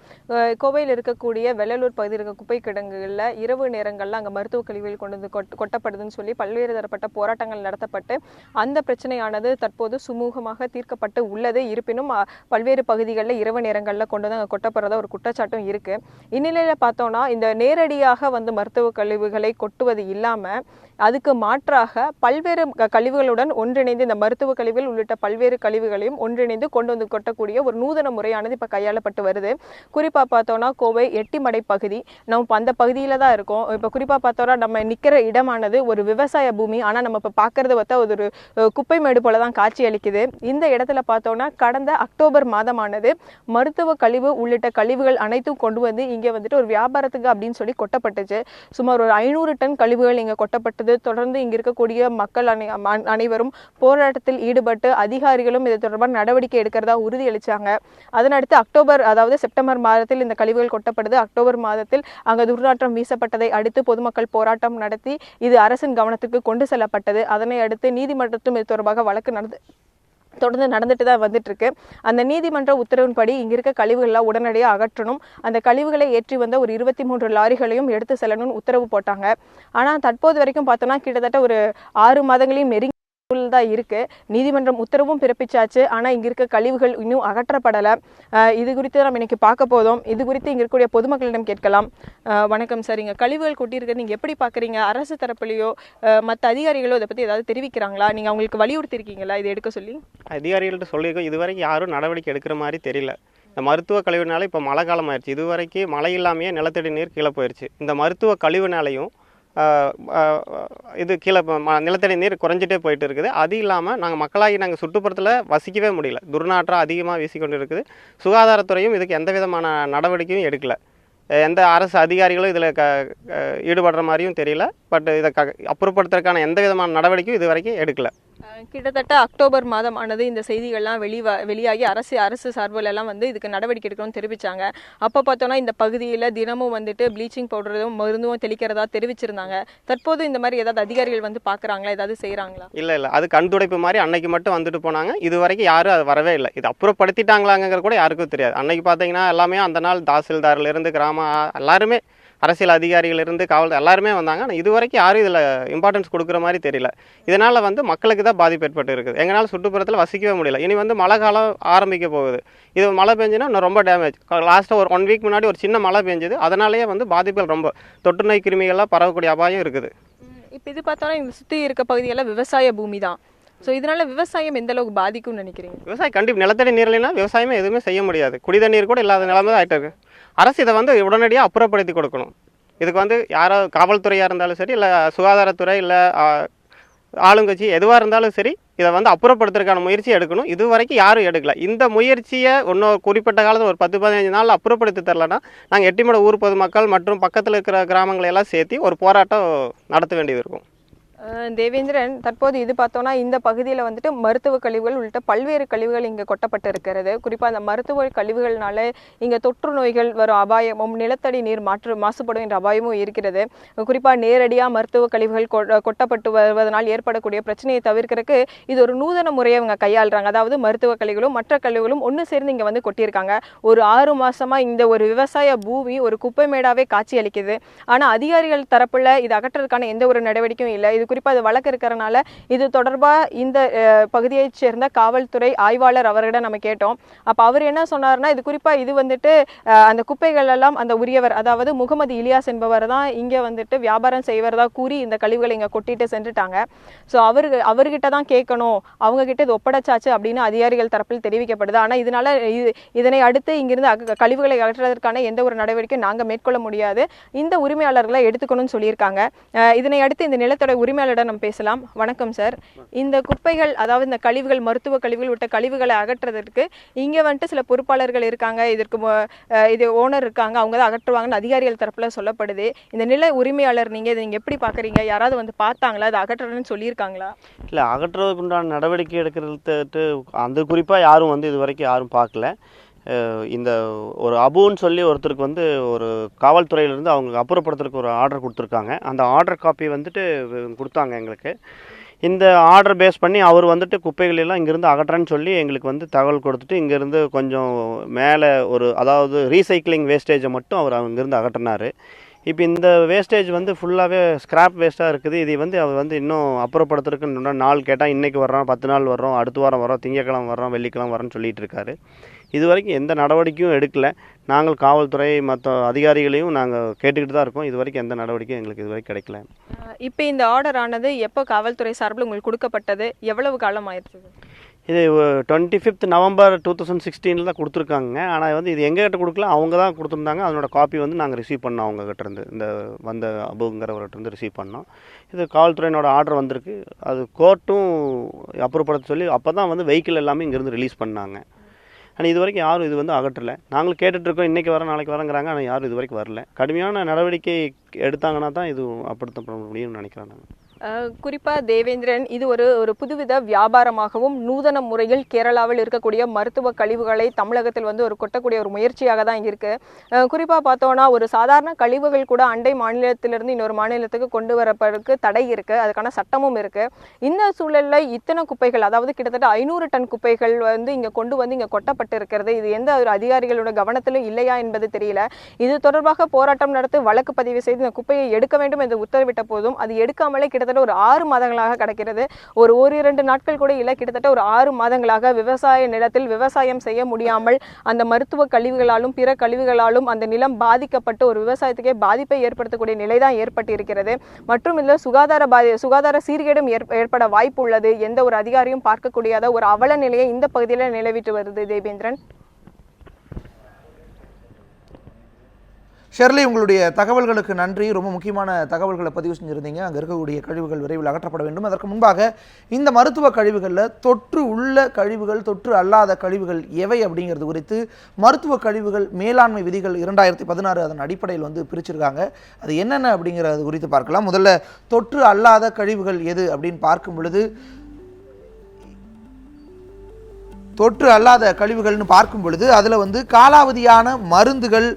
கோவையில் இருக்கக்கூடிய வெள்ளலூர் பகுதியில் இருக்க குப்பை கிடங்குகளில் இரவு நேரங்களில் அங்கே மருத்துவ கழிவுகள் கொண்டு வந்து கொட்டப்படுதுன்னு சொல்லி பல்வேறு தரப்பட்ட போராட்டங்கள் நடத்தப்பட்டு அந்த பிரச்சனையானது தற்போது சுமூகமாக தீர்க்கப்பட்டு உள்ளது. இருப்பினும் பல்வேறு பகுதிகளில் இரவு நேரங்களில் கொண்டு வந்து அங்கே கொட்டப்படுறதா ஒரு குற்றச்சாட்டும் இருக்குது. இந்நிலையில் பார்த்தோன்னா இந்த நேரடியாக வந்து மருத்துவ கழிவுகளை கொட்டுவது இல்லாமல் அதுக்கு மாற்றாக பல்வேறு கழிவுகளுடன் ஒன்றிணைந்து இந்த மருத்துவ கழிவுகள் உள்ளிட்ட பல்வேறு கழிவுகளையும் ஒன்றிணைந்து கொண்டு வந்து கொட்டக்கூடிய ஒரு நூதன முறையானது இப்போ கையாளப்பட்டு வருது. குறிப்பாக பார்த்தோன்னா கோவை எட்டிமடை பகுதி, நம்ம அந்த பகுதியில் தான் இருக்கோம். இப்போ குறிப்பாக பார்த்தோன்னா நம்ம நிற்கிற இடமானது ஒரு விவசாய பூமி. ஆனால் நம்ம இப்போ பார்க்கறது பார்த்தா ஒரு குப்பை மேடு போல தான் காட்சி அளிக்குது. இந்த இடத்துல பார்த்தோன்னா கடந்த அக்டோபர் மாதமானது மருத்துவ கழிவு உள்ளிட்ட கழிவுகள் அனைத்தும் கொண்டு வந்து இங்கே வந்துட்டு ஒரு வியாபாரத்துக்கு அப்படின்னு சொல்லி கொட்டப்பட்டுச்சு. சுமார் ஒரு 500 டன் கழிவுகள் இங்கே கொட்டப்பட்டது. தொடர்ந்து இங்க இருக்கக்கூடிய மக்கள் அனைவரும் போராட்டத்தில் ஈடுபட்டு அதிகாரிகளும் இது தொடர்பான நடவடிக்கை எடுக்கிறதா உறுதியளிச்சாங்க. அதனடுத்து அதாவது செப்டம்பர் மாதத்தில் இந்த கழிவுகள் கொட்டப்படுது. அக்டோபர் மாதத்தில் அங்கே துர்நாற்றம் வீசப்பட்டதை அடுத்து பொதுமக்கள் போராட்டம் நடத்தி இது அரசின் கவனத்துக்கு கொண்டு செல்லப்பட்டது. அதனை அடுத்து நீதிமன்றத்திலும் இது தொடர்பாக வழக்கு தொடர்ந்து நடந்துட்டு தான் வந்துட்டு இருக்கு. அந்த நீதிமன்ற உத்தரவின்படி இங்க இருக்க கழிவுகள்லாம் உடனடியாக அகற்றணும். அந்த கழிவுகளை ஏற்றி வந்த ஒரு 23 லாரிகளையும் எடுத்து செல்லணும்னு உத்தரவு போட்டாங்க. ஆனால் தற்போது வரைக்கும் பார்த்தோன்னா கிட்டத்தட்ட ஒரு 6 மாதங்களையும் நெருங்கி தான் இருக்கு. நீதிமன்றம் உத்தரவும் பிறப்பிச்சாச்சு. ஆனால் இங்க இருக்க கழிவுகள் இன்னும் அகற்றப்படலை. இது குறித்து நம்ம இன்னைக்கு பார்க்க போதும். இது குறித்து இங்க இருக்கக்கூடிய பொதுமக்களிடம் கேட்கலாம். வணக்கம் சார், இங்க கழிவுகள் கொட்டியிருக்க நீங்க எப்படி பாக்குறீங்க? அரசு தரப்புலையோ மற்ற அதிகாரிகளோ இதை பத்தி ஏதாவது தெரிவிக்கிறாங்களா? நீங்க அவங்களுக்கு வலியுறுத்திருக்கீங்களா இதை எடுக்க சொல்லி? அதிகாரிகள்கிட்ட சொல்லியிருக்கோம். இதுவரைக்கும் யாரும் நடவடிக்கை எடுக்கிற மாதிரி தெரியல. இந்த மருத்துவ கழிவுனால இப்போ மழை காலம் ஆயிடுச்சு. இதுவரைக்கும் மழை இல்லாமையே நிலத்தடி நீர் கீழே போயிடுச்சு. இந்த மருத்துவ கழிவுனாலையும் இது கீழே நிலத்தடி நீர் குறைஞ்சிட்டே போயிட்டு இருக்குது. அது இல்லாமல் நாங்கள் மக்களாகி நாங்கள் சுற்றுப்புறத்தில் வசிக்கவே முடியல. துர்நாற்றம் அதிகமாக வீசிக்கொண்டு இருக்குது. சுகாதாரத்துறையும் இதுக்கு எந்த விதமான நடவடிக்கையும் எடுக்கலை. எந்த அரசு அதிகாரிகளும் இதில் ஈடுபடுற மாதிரியும் தெரியல. பட் இதை அப்புறப்படுத்துறதுக்கான எந்த விதமான நடவடிக்கையும் இது வரைக்கும் எடுக்கலை. கிட்டத்தட்ட அக்டோபர் மாதமானது இந்த செய்திகள்லாம் வெளியாகி அரசு சார்பில் எல்லாம் வந்து இதுக்கு நடவடிக்கை எடுக்கணும்னு தெரிவித்தாங்க. அப்போ பார்த்தோன்னா இந்த பகுதியில் தினமும் வந்துட்டு ப்ளீச்சிங் பவுடரும் மருந்தும் தெளிக்கிறதா தெரிவிச்சிருந்தாங்க. தற்போது இந்த மாதிரி ஏதாவது அதிகாரிகள் வந்து பார்க்குறாங்களா, ஏதாவது செய்கிறாங்களா? இல்லை, அது கண்துடைப்பு மாதிரி அன்னைக்கு மட்டும் வந்துட்டு போனாங்க. இது வரைக்கும் யாரும் அது வரவே இல்லை. இது அப்புறப்படுத்திட்டாங்களாங்கிற கூட யாருக்கும் தெரியாது. அன்னைக்கு பார்த்தீங்கன்னா எல்லாமே அந்த நாள் தாசில்தார்லேருந்து கிராம எல்லாருமே அரசியல் அதிகாரிகளிலிருந்து காவல் எல்லாருமே வந்தாங்க. ஆனால் இது வரைக்கும் யாரும் இதில் இம்பார்ட்டன்ஸ் கொடுக்குற மாதிரி தெரியல. இதனால் வந்து மக்களுக்கு தான் பாதிப்பு ஏற்பட்டு இருக்குது. எங்களால் சுற்றுப்புறத்தில் வசிக்கவே முடியல. இனி வந்து மழை காலம் ஆரம்பிக்க போகுது. இது மழை பெஞ்சுன்னா இன்னும் ரொம்ப டேமேஜ். லாஸ்ட்டாக ஒரு 1 வீக் முன்னாடி ஒரு சின்ன மழை பெஞ்சுது. அதனாலேயே வந்து பாதிப்புகள் ரொம்ப தொற்று நோய் கிருமிகள்லாம் பரவக்கூடிய அபாயம் இருக்குது. இப்போ இது பார்த்தோன்னா இந்த சுற்றி இருக்க பகுதியெல்லாம் விவசாய பூமி தான். ஸோ இதனால் விவசாயம் எந்த அளவுக்கு பாதிக்கும்னு நினைக்கிறீங்க? விவசாயம் கண்டிப்பாக நிலத்தடி நீர்லைனா விவசாயமே எதுவுமே செய்ய முடியாது. குடித நீர் கூட இல்லாத நிலைமை தான் ஆகிட்டு இருக்கு. அரசு இதை வந்து உடனடியாக அப்புறப்படுத்தி கொடுக்கணும். இதுக்கு வந்து யாரோ காவல்துறையாக இருந்தாலும் சரி, இல்லை சுகாதாரத்துறை, இல்லை ஆளுங்கட்சி எதுவாக இருந்தாலும் சரி, இதை வந்து அப்புறப்படுத்துறதுக்கான முயற்சி எடுக்கணும். இது வரைக்கும் யாரும் எடுக்கல. இந்த முயற்சியை இன்னும் குறிப்பிட்ட காலத்தில் ஒரு 10-15 நாள் அப்புறப்படுத்தி தரலன்னா நாங்கள் எட்டிமடை ஊர் பொதுமக்கள் மற்றும் பக்கத்தில் இருக்கிற கிராமங்களை எல்லாம் சேர்த்து ஒரு போராட்டம் நடத்த வேண்டியது இருக்கும். தேவேந்திரன், தற்போது இது பார்த்தோன்னா இந்த பகுதியில் வந்துட்டு மருத்துவ கழிவுகள் உள்ளிட்ட பல்வேறு கழிவுகள் இங்கே கொட்டப்பட்டு இருக்கிறது. குறிப்பாக அந்த மருத்துவ கழிவுகள்னால இங்கே தொற்று நோய்கள் வரும் அபாயமும் நிலத்தடி நீர் மாசுபடும் என்ற அபாயமும் இருக்கிறது. குறிப்பாக நேரடியாக மருத்துவ கழிவுகள் கொட்டப்பட்டு வருவதனால் ஏற்படக்கூடிய பிரச்சனையை தவிர்க்கிறதுக்கு இது ஒரு நூதன முறையை அவங்க கையாளுறாங்க. அதாவது மருத்துவ கழிவுகளும் மற்ற கழிவுகளும் ஒன்று சேர்ந்து இங்கே வந்து கொட்டியிருக்காங்க. ஒரு 6 மாதமாக இந்த ஒரு விவசாய பூமி ஒரு குப்பை மேடாவே காட்சி அளிக்குது. ஆனால் அதிகாரிகள் தரப்புல இது அகற்றுறதுக்கான எந்த ஒரு நடவடிக்கையும் இல்லை. இது குறிப்பாக அது வழக்கு இருக்கிறனால இது தொடர்பாக இந்த பகுதியைச் சேர்ந்த காவல்துறை ஆய்வாளர் அவர்களிடம் நம்ம கேட்டோம். அப்போ அவர் என்ன சொன்னார்னா, இது குறிப்பாக இது வந்துட்டு அந்த குப்பைகள் எல்லாம் அந்த உரியவர், அதாவது முகமது இலியாஸ் என்பவர் தான் இங்கே வந்துட்டு வியாபாரம் செய்வதா கூறி இந்த கழிவுகளை இங்கே கொட்டிட்டு சென்றுட்டாங்க. ஸோ அவர்கிட்ட தான் கேட்கணும், அவங்க கிட்ட இது ஒப்படைச்சாச்சு அப்படின்னு அதிகாரிகள் தரப்பில் தெரிவிக்கப்படுது. ஆனால் இதனை அடுத்து இங்கிருந்து கழிவுகளை அகற்றுவதற்கான எந்த ஒரு நடவடிக்கையும் நாங்கள் மேற்கொள்ள முடியாது, இந்த உரிமையாளர்களை எடுத்துக்கணும்னு சொல்லியிருக்காங்க. இதனை அடுத்து இந்த நிலத்தோட உரிமையாளரிடம் நம்ம பேசலாம். வணக்கம் சார். இந்த குப்பைகள், அதாவது இந்த கழிவுகள், மருத்துவ கழிவுகள் விட்ட கழிவுகளை அகற்றுறதுக்கு இங்கே வந்துட்டு சில பொறுப்பாளர்கள் இருக்காங்க, இது ஓனர் இருக்காங்க, அவங்க தான் அகற்றுவாங்கன்னு அதிகாரிகள் தரப்புல சொல்லப்படுது. இந்த நில உரிமையாளர் இதை நீங்கள் எப்படி பார்க்குறீங்க? யாராவது வந்து பார்த்தாங்களா, அதை அகற்றுறதுன்னு சொல்லியிருக்காங்களா? இல்லை, அகற்றுறதுக்கு உண்டான நடவடிக்கை எடுக்கிறது அந்த குறிப்பாக யாரும் வந்து இது வரைக்கும் யாரும் பார்க்கல. இந்த ஒரு அபுன்னு சொல்லி ஒருத்தருக்கு வந்து ஒரு காவல்துறையிலேருந்து அவங்க அப்புறப்படுத்துறதுக்கு ஒரு ஆர்டர் கொடுத்துருக்காங்க. அந்த ஆர்டர் காப்பி வந்துட்டு கொடுத்தாங்க எங்களுக்கு. இந்த ஆர்டர் பேஸ் பண்ணி அவர் வந்துட்டு குப்பைகளெல்லாம் இங்கேருந்து அகற்றேன்னு சொல்லி எங்களுக்கு வந்து தகவல் கொடுத்துட்டு இங்கேருந்து கொஞ்சம் மேலே ஒரு அதாவது ரீசைக்ளிங் வேஸ்டேஜை மட்டும் அவர் அங்கேருந்து அகற்றினார். இப்போ இந்த வேஸ்டேஜ் வந்து ஃபுல்லாகவே ஸ்கிராப் வேஸ்ட்டாக இருக்குது. இது வந்து அவர் வந்து இன்னும் அப்புறப்படுத்துறதுக்கு இன்னும் நாள் கேட்டால் இன்றைக்கி வர்றோம், 10 நாள் வர்றோம், அடுத்த வாரம் வர்றோம், திங்கக்கிழமை வர்றோம், வெள்ளிக்கிழமை வரோன்னு சொல்லிகிட்டு இருக்காரு. இது வரைக்கும் எந்த நடவடிக்கையும் எடுக்கலை. நாங்கள் காவல்துறை மற்ற அதிகாரிகளையும் நாங்கள் கேட்டுக்கிட்டு தான் இருக்கோம். இது வரைக்கும் எந்த நடவடிக்கையும் எங்களுக்கு இது வரைக்கும் கிடைக்கல. இப்போ இந்த ஆர்டர் ஆனது எப்போ காவல்துறை சார்பில் உங்களுக்கு கொடுக்கப்பட்டது, எவ்வளவு காலம் ஆயிடுச்சு? இது 25 நவம்பர் 2016 தான் கொடுத்துருக்காங்க. ஆனால் வந்து இது எங்ககிட்ட கொடுக்கல, அவங்க தான் கொடுத்துருந்தாங்க. அதனோட காப்பி வந்து நாங்கள் ரிசீவ் பண்ணோம் அவங்ககிட்ட இருந்து, இந்த வந்த அபுங்கிறவர்கிட்ட இருந்து ரிசீவ் பண்ணோம். இது காவல்துறையினோட ஆர்டர் வந்திருக்கு. அது கோர்ட்டும் அப்புறப்படுத்த சொல்லி அப்போ தான் வந்து வெஹிக்கிள் எல்லாமே இங்கேருந்து ரிலீஸ் பண்ணாங்க. ஆனால் இது வரைக்கும் யாரும் இது வந்து அகற்றலை. நாங்களும் கேட்டுட்ருக்கோம், இன்றைக்கி வரோம் நாளைக்கு வரங்கிறாங்க. ஆனால் யாரும் இது வரைக்கும் வரல. கடுமையான நடவடிக்கை எடுத்தாங்கன்னா தான் இது அப்புறப்படுத்த முடியும்னு நினைக்கிறேன் நாங்கள். குறிப்பாக தேவேந்திரன், இது ஒரு புதுவித வியாபாரமாகவும் நூதன முறையில் கேரளாவில் இருக்கக்கூடிய மருத்துவ கழிவுகளை தமிழகத்தில் வந்து ஒரு கொட்டக்கூடிய ஒரு முயற்சியாக தான் இருக்குது. குறிப்பாக பார்த்தோன்னா ஒரு சாதாரண கழிவுகள் கூட அண்டை மாநிலத்திலிருந்து இன்னொரு மாநிலத்துக்கு கொண்டு வரப்படுறதுக்கு தடை இருக்குது, அதுக்கான சட்டமும் இருக்குது. இந்த சூழலில் இத்தனை குப்பைகள், அதாவது கிட்டத்தட்ட 500 டன் குப்பைகள் வந்து இங்கே கொண்டு வந்து இங்கே கொட்டப்பட்டு இருக்கிறது. இது எந்த ஒரு அதிகாரிகளோட கவனத்திலும் இல்லையா என்பது தெரியல. இது தொடர்பாக போராட்டம் நடத்தி வழக்கு பதிவு செய்து இந்த குப்பையை எடுக்க வேண்டும் என்று உத்தரவிட்ட போதும் அது எடுக்காமலே கிட்டத்தட்ட ஒரு 6 மாதங்களாக கிடக்கிறது. ஒரு 2 நாட்கள் கூட இல்லை, கிட்டத்தட்ட ஒரு 6 மாதங்களாக விவசாய நிலத்தில் விவசாயம் செய்ய முடியாமல் அந்த மருத்துவ கழிவுகளாலும் பிற கழிவுகளாலும் அந்த நிலம் பாதிக்கப்பட்டு ஒரு விவசாயத்துக்கே பாதிப்பை ஏற்படுத்தக்கூடிய நிலைதான் ஏற்பட்டிருக்கிறது. மற்றும் இதில் சுகாதார சீர்கேடும் ஏற்பட வாய்ப்பு உள்ளது. எந்த ஒரு அதிகாரியும் பார்க்கக்கூடியாத ஒரு அவல நிலையை இந்த பகுதியில் நிலவிட்டு வருது. தேவேந்திரன், ஷெர்லி, உங்களுடைய தகவல்களுக்கு நன்றி. ரொம்ப முக்கியமான தகவல்களை பதிவு செஞ்சுருந்தீங்க. அங்கே இருக்கக்கூடிய கழிவுகள் விரைவில் அகற்றப்பட வேண்டும். அதற்கு முன்பாக இந்த மருத்துவ கழிவுகளில் தொற்று உள்ள கழிவுகள், தொற்று அல்லாத கழிவுகள் எவை அப்படிங்கிறது குறித்து மருத்துவ கழிவுகள் மேலாண்மை விதிகள் 2016 அதன் அடிப்படையில் வந்து பிரிச்சிருக்காங்க. அது என்னென்ன அப்படிங்கிறது குறித்து பார்க்கலாம். முதல்ல தொற்று அல்லாத கழிவுகள் எது அப்படின்னு பார்க்கும் பொழுது, தொற்று அல்லாத கழிவுகள்னு பார்க்கும் பொழுது அதில் வந்து காலாவதியான மருந்துகள்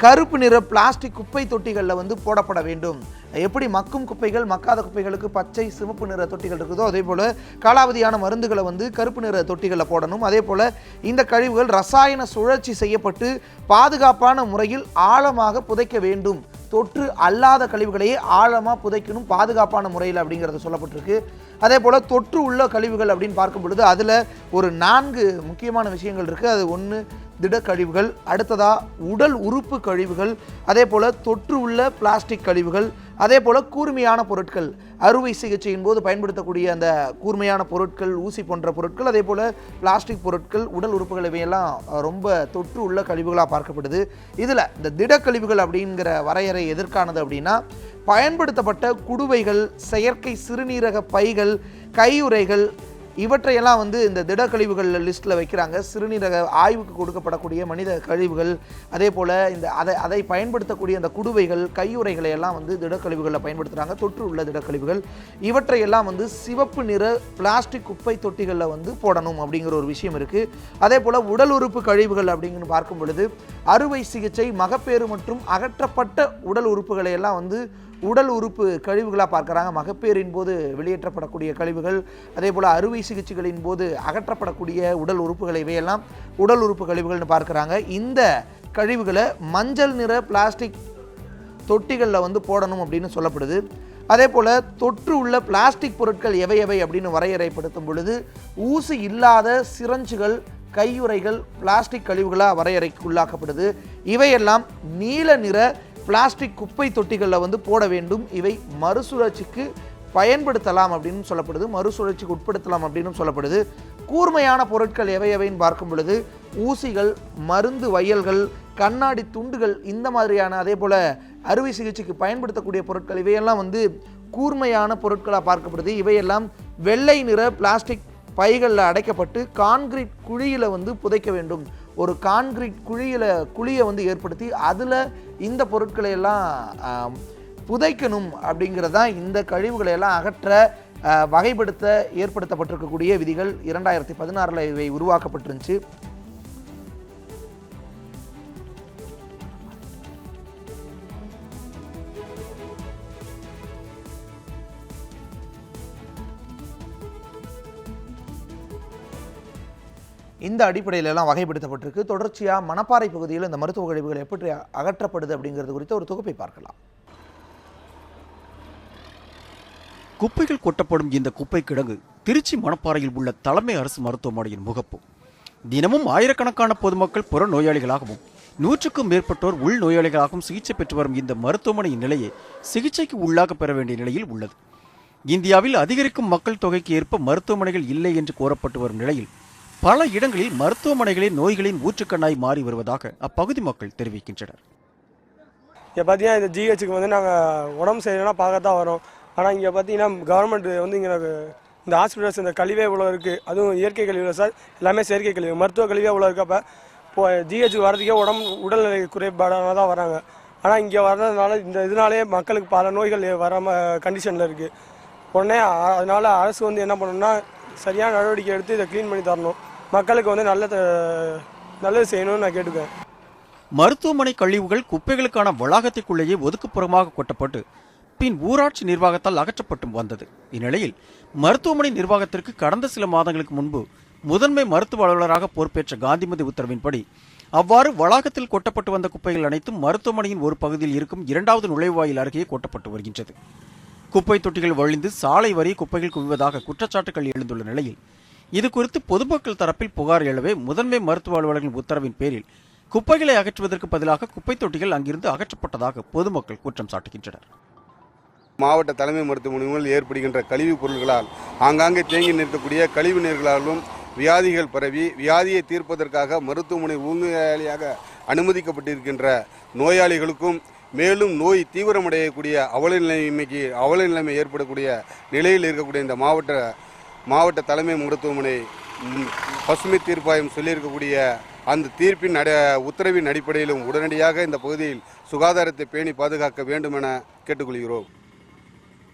கருப்பு நிற பிளாஸ்டிக் குப்பை தொட்டிகளில் வந்து போடப்பட வேண்டும். எப்படி மக்கும் குப்பைகள் மக்காத குப்பைகளுக்கு பச்சை சிவப்பு நிற தொட்டிகள் இருக்குதோ அதே போல் காலாவதியான மருந்துகளை வந்து கருப்பு நிற தொட்டிகளில் போடணும். அதே போல் இந்த கழிவுகள் ரசாயன சுழற்சி செய்யப்பட்டு பாதுகாப்பான முறையில் ஆழமாக புதைக்க வேண்டும். தொற்று அல்லாத கழிவுகளையே ஆழமாக புதைக்கணும் பாதுகாப்பான முறையில் அப்படிங்கிறது சொல்லப்பட்டிருக்கு. அதே போல் தொற்று உள்ள கழிவுகள் அப்படின்னு பார்க்கும் பொழுது அதில் ஒரு 4 முக்கியமான விஷயங்கள் இருக்குது. அது ஒன்று திடக்கழிவுகள், அடுத்ததாக உடல் உறுப்பு கழிவுகள், அதே போல் தொற்று உள்ள பிளாஸ்டிக் கழிவுகள், அதே போல் கூர்மையான பொருட்கள், அறுவை சிகிச்சையின் போது பயன்படுத்தக்கூடிய அந்த கூர்மையான பொருட்கள், ஊசி போன்ற பொருட்கள், அதே போல் பிளாஸ்டிக் பொருட்கள், உடல் உறுப்புகள் இவையெல்லாம் ரொம்ப தொற்று உள்ள கழிவுகளாக பார்க்கப்படுது. இதில் இந்த திடக்கழிவுகள் அப்படிங்கிற வரையறை எதற்கானது அப்படின்னா, பயன்படுத்தப்பட்ட குடுவைகள், செயற்கை சிறுநீரக பைகள், கையுறைகள் இவற்றையெல்லாம் வந்து இந்த திடக்கழிவுகள் லிஸ்ட்டில் வைக்கிறாங்க. சிறுநீரக ஆய்வுக்கு கொடுக்கப்படக்கூடிய மனித கழிவுகள், அதே போல் இந்த அதை பயன்படுத்தக்கூடிய அந்த குடுவைகள், கையுறைகளை எல்லாம் வந்து திடக்கழிவுகளில் பயன்படுத்துகிறாங்க. தொற்று உள்ள திடக்கழிவுகள் இவற்றையெல்லாம் வந்து சிவப்பு நிற பிளாஸ்டிக் குப்பை தொட்டிகளில் வந்து போடணும் அப்படிங்கிற ஒரு விஷயம் இருக்குது. அதே போல் உடல் உறுப்பு கழிவுகள் அப்படிங்கன்னு பார்க்கும் பொழுது அறுவை சிகிச்சை, மகப்பேறு மற்றும் அகற்றப்பட்ட உடல் உறுப்புகளை எல்லாம் வந்து உடல் உறுப்பு கழிவுகளாக பார்க்குறாங்க. மகப்பேறின் போது வெளியேற்றப்படக்கூடிய கழிவுகள், அதே போல் அறுவை சிகிச்சைகளின் போது அகற்றப்படக்கூடிய உடல் உறுப்புகளை இவையெல்லாம் உடல் உறுப்பு கழிவுகள்னு பார்க்குறாங்க. இந்த கழிவுகளை மஞ்சள் நிற பிளாஸ்டிக் தொட்டிகளில் வந்து போடணும் அப்படின்னு சொல்லப்படுது. அதே போல் தொற்று உள்ள பிளாஸ்டிக் பொருட்கள் எவை அப்படின்னு வரையறைப்படுத்தும் பொழுது ஊசி இல்லாத சிரஞ்சுகள், கையுறைகள் பிளாஸ்டிக் கழிவுகளாக வரையறைக்குள்ளாக்கப்படுது. இவையெல்லாம் நீல நிற பிளாஸ்டிக் குப்பை தொட்டிகளில் வந்து போட வேண்டும். இவை மறுசுழற்சிக்கு பயன்படுத்தலாம் அப்படின்னு சொல்லப்படுது, மறுசுழற்சிக்கு உட்படுத்தலாம் அப்படின்னு சொல்லப்படுது. கூர்மையான பொருட்கள் எவைன்னு பார்க்கும் பொழுது ஊசிகள், மருந்து வயல்கள், கண்ணாடி துண்டுகள், இந்த மாதிரியான அதே போல் அறுவை சிகிச்சைக்கு பயன்படுத்தக்கூடிய பொருட்கள் இவையெல்லாம் வந்து கூர்மையான பொருட்களாக பார்க்கப்படுது. இவையெல்லாம் வெள்ளை நிற பிளாஸ்டிக் பைகளில் அடைக்கப்பட்டு கான்கிரீட் குழியில் வந்து புதைக்க வேண்டும். ஒரு கான்கிரீட் குழியை வந்து ஏற்படுத்தி அதில் இந்த பொருட்களை எல்லாம் புதைக்கணும் அப்படிங்கிறது தான் இந்த கழிவுகளை எல்லாம் அகற்ற வகைப்படுத்த ஏற்படுத்தப்பட்டிருக்கக்கூடிய விதிகள். 2016 இவை உருவாக்கப்பட்டிருந்துச்சு. இந்த அடிப்படையில எல்லாம் வகைப்படுத்தப்பட்டிருக்கு. தொடர்ச்சியாக மணப்பாறை பகுதியில் இந்த மருத்துவ கழிவுகள் எப்படி அகற்றப்படுது அப்படிங்கிறது குறித்த ஒரு தொகுப்பை பார்க்கலாம். குப்பைகள் கொட்டப்படும் இந்த குப்பை கிடங்கு திருச்சி மணப்பாறையில் உள்ள தலைமை அரசு மருத்துவமனையின் முகப்பு. தினமும் ஆயிரக்கணக்கான பொதுமக்கள் புற நோயாளிகளாகவும் 100க்கும் மேற்பட்டோர் உள் நோயாளிகளாகவும் சிகிச்சை பெற்று வரும் இந்த மருத்துவமனையின் நிலையை சிகிச்சைக்கு உள்ளாக பெற வேண்டிய நிலையில் உள்ளது. இந்தியாவில் அதிகரிக்கும் மக்கள் தொகைக்கு ஏற்ப மருத்துவமனைகள் இல்லை என்று கூறப்பட்டு வரும் நிலையில் பல இடங்களில் மருத்துவமனைகளே நோய்களின் ஊற்றுக்கண்ணாய் மாறி வருவதாக அப்பகுதி மக்கள் தெரிவிக்கின்றனர். இப்போ பார்த்தீங்கன்னா இந்த ஜிஹெச்சுக்கு வந்து நாங்கள் உடம்பு சரியில்லைனா பார்க்க தான் வரோம். ஆனால் இங்கே பார்த்தீங்கன்னா கவர்மெண்ட் வந்து இங்கே இந்த ஹாஸ்பிட்டல்ஸ் இந்த கழிவே இவ்வளோ இருக்குது. அதுவும் இயற்கை கழிவு சார், எல்லாமே செயற்கை கழிவு. மருத்துவ கழிவே இவ்வளோ இருக்கப்போ இப்போ ஜிஹெச்சுக்கு வரதுக்கே உடல்நிலை குறைபாடாக தான் வராங்க. ஆனால் இங்கே வர்றதுனால இந்த இதனாலே மக்களுக்கு பல நோய்கள் வராமல் கண்டிஷனில் இருக்குது. உடனே அதனால் அரசு வந்து என்ன பண்ணணும்னா சரியான நடவடிக்கை எடுத்து இதை க்ளீன் பண்ணி தரணும். மக்களுக்கு வந்து நல்லது செய்யணும்னு நான் கேட்டுக்கேன். மருத்துவமனை கழிவுகள் குப்பைகளுக்கான வளாகத்திற்குள்ளேயே ஒதுக்குப்புறமாக கொட்டப்பட்டு பின் ஊராட்சி நிர்வாகத்தால் அகற்றப்பட்டும் வந்தது. இந்நிலையில் மருத்துவமனை நிர்வாகத்திற்கு கடந்த சில மாதங்களுக்கு முன்பு முதன்மை மருத்துவ அலுவலராக பொறுப்பேற்ற காந்திமதி உத்தரவின்படி அவ்வாறு வளாகத்தில் கொட்டப்பட்டு வந்த குப்பைகள் அனைத்தும் மருத்துவமனையின் ஒரு பகுதியில் இருக்கும் 2வது நுழைவாயில் அருகே கொட்டப்பட்டு வருகின்றது. குப்பை தொட்டிகள் வழிந்து சாலை வரி குப்பைகள் குவிவதாக குற்றச்சாட்டுகள் எழுந்துள்ள நிலையில் இது குறித்து பொதுமக்கள் தரப்பில் புகார் எழவே முதன்மை மருத்துவ அலுவலர்களின் உத்தரவின் பேரில் குப்பைகளை அகற்றுவதற்கு பதிலாக குப்பை தொட்டிகள் அங்கிருந்து அகற்றப்பட்டதாக பொதுமக்கள் குற்றம் சாட்டுகின்றனர். மாவட்ட தலைமை மருத்துவமனைகளில் ஏற்படுகின்ற கழிவுப் பொருட்களால் ஆங்காங்கே தேங்கி நிற்கக்கூடிய கழிவு நீர்களாலும் வியாதிகள் பரவி வியாதியை தீர்ப்பதற்காக மருத்துவமனை உள்நோயாளியாக அனுமதிக்கப்பட்டிருக்கின்ற நோயாளிகளுக்கும் மேலும் நோய் தீவிரமடையக்கூடிய அவல நிலைமை ஏற்படக்கூடிய நிலையில் இருக்கக்கூடிய இந்த மாவட்ட தலைமை மருத்துவமனை பசுமை தீர்ப்பாயம் சொல்லியிருக்கக்கூடிய அந்த தீர்ப்பின் உத்தரவின் அடிப்படையிலும் உடனடியாக இந்த பகுதியில் சுகாதாரத்தை பேணி பாதுகாக்க வேண்டும் என கேட்டுக்கொள்கிறோம்.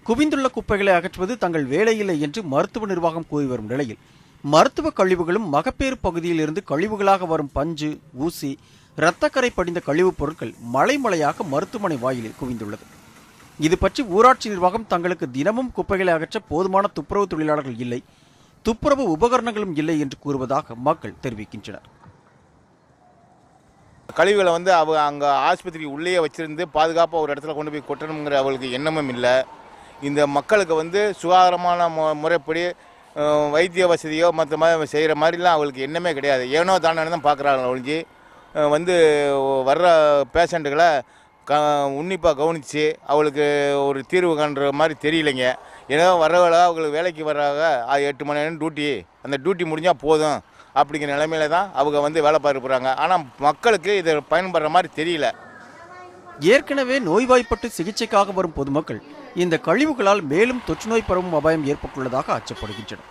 குவிந்துள்ள குப்பைகளை அகற்றுவது தங்கள் வேலையில்லை என்று மருத்துவ நிர்வாகம் கூறி வரும் நிலையில் மருத்துவ கழிவுகளும் மகப்பேறு பகுதியில் இருந்து கழிவுகளாக வரும் பஞ்சு, ஊசி, இரத்தக்கரை படிந்த கழிவுப் பொருட்கள் மலைமலையாக மருத்துவமனை வாயிலில் குவிந்துள்ளது. இது பற்றி ஊராட்சி நிர்வாகம் தங்களுக்கு தினமும் குப்பைகளை அகற்ற போதுமான துப்புரவு தொழிலாளர்கள் இல்லை, துப்புரவு உபகரணங்களும் இல்லை என்று கூறுவதாக மக்கள் தெரிவிக்கின்றனர். கழிவுகளை வந்து அங்கே ஆஸ்பத்திரி உள்ளே வச்சிருந்து பாதுகாப்பாக ஒரு இடத்துல கொண்டு போய் கொட்டணுங்கிற அவளுக்கு எண்ணமும் இல்லை. இந்த மக்களுக்கு வந்து சுகாதாரமான முறைப்படி வைத்திய வசதியோ மற்ற மாதிரி செய்கிற மாதிரிலாம் அவளுக்கு எண்ணமே கிடையாது. ஏனோ தானே தான் பார்க்குறாங்க ஒழிஞ்சு வந்து வர்ற பேஷண்ட்டுகளை உன்னிப்பாக கவனித்து அவளுக்கு ஒரு தீர்வு காண்ற மாதிரி தெரியலைங்க. ஏன்னா வர்றவளை அவங்களுக்கு வேலைக்கு வர்றாங்க 8 மணி நேரம் டியூட்டி, அந்த டியூட்டி முடிஞ்சால் போதும் அப்படிங்கிற நிலைமையில தான் அவங்க வந்து வேலை பார்க்குறாங்க. ஆனால் மக்களுக்கு இது பயன்படுற மாதிரி தெரியல. ஏற்கனவே நோய்வாய்ப்பட்டு சிகிச்சைக்காக வரும் பொதுமக்கள் இந்த கழிவுகளால் மேலும் தொற்றுநோய் பரவும் அபாயம் ஏற்பட்டுள்ளதாக அச்சப்படுகின்றனர்.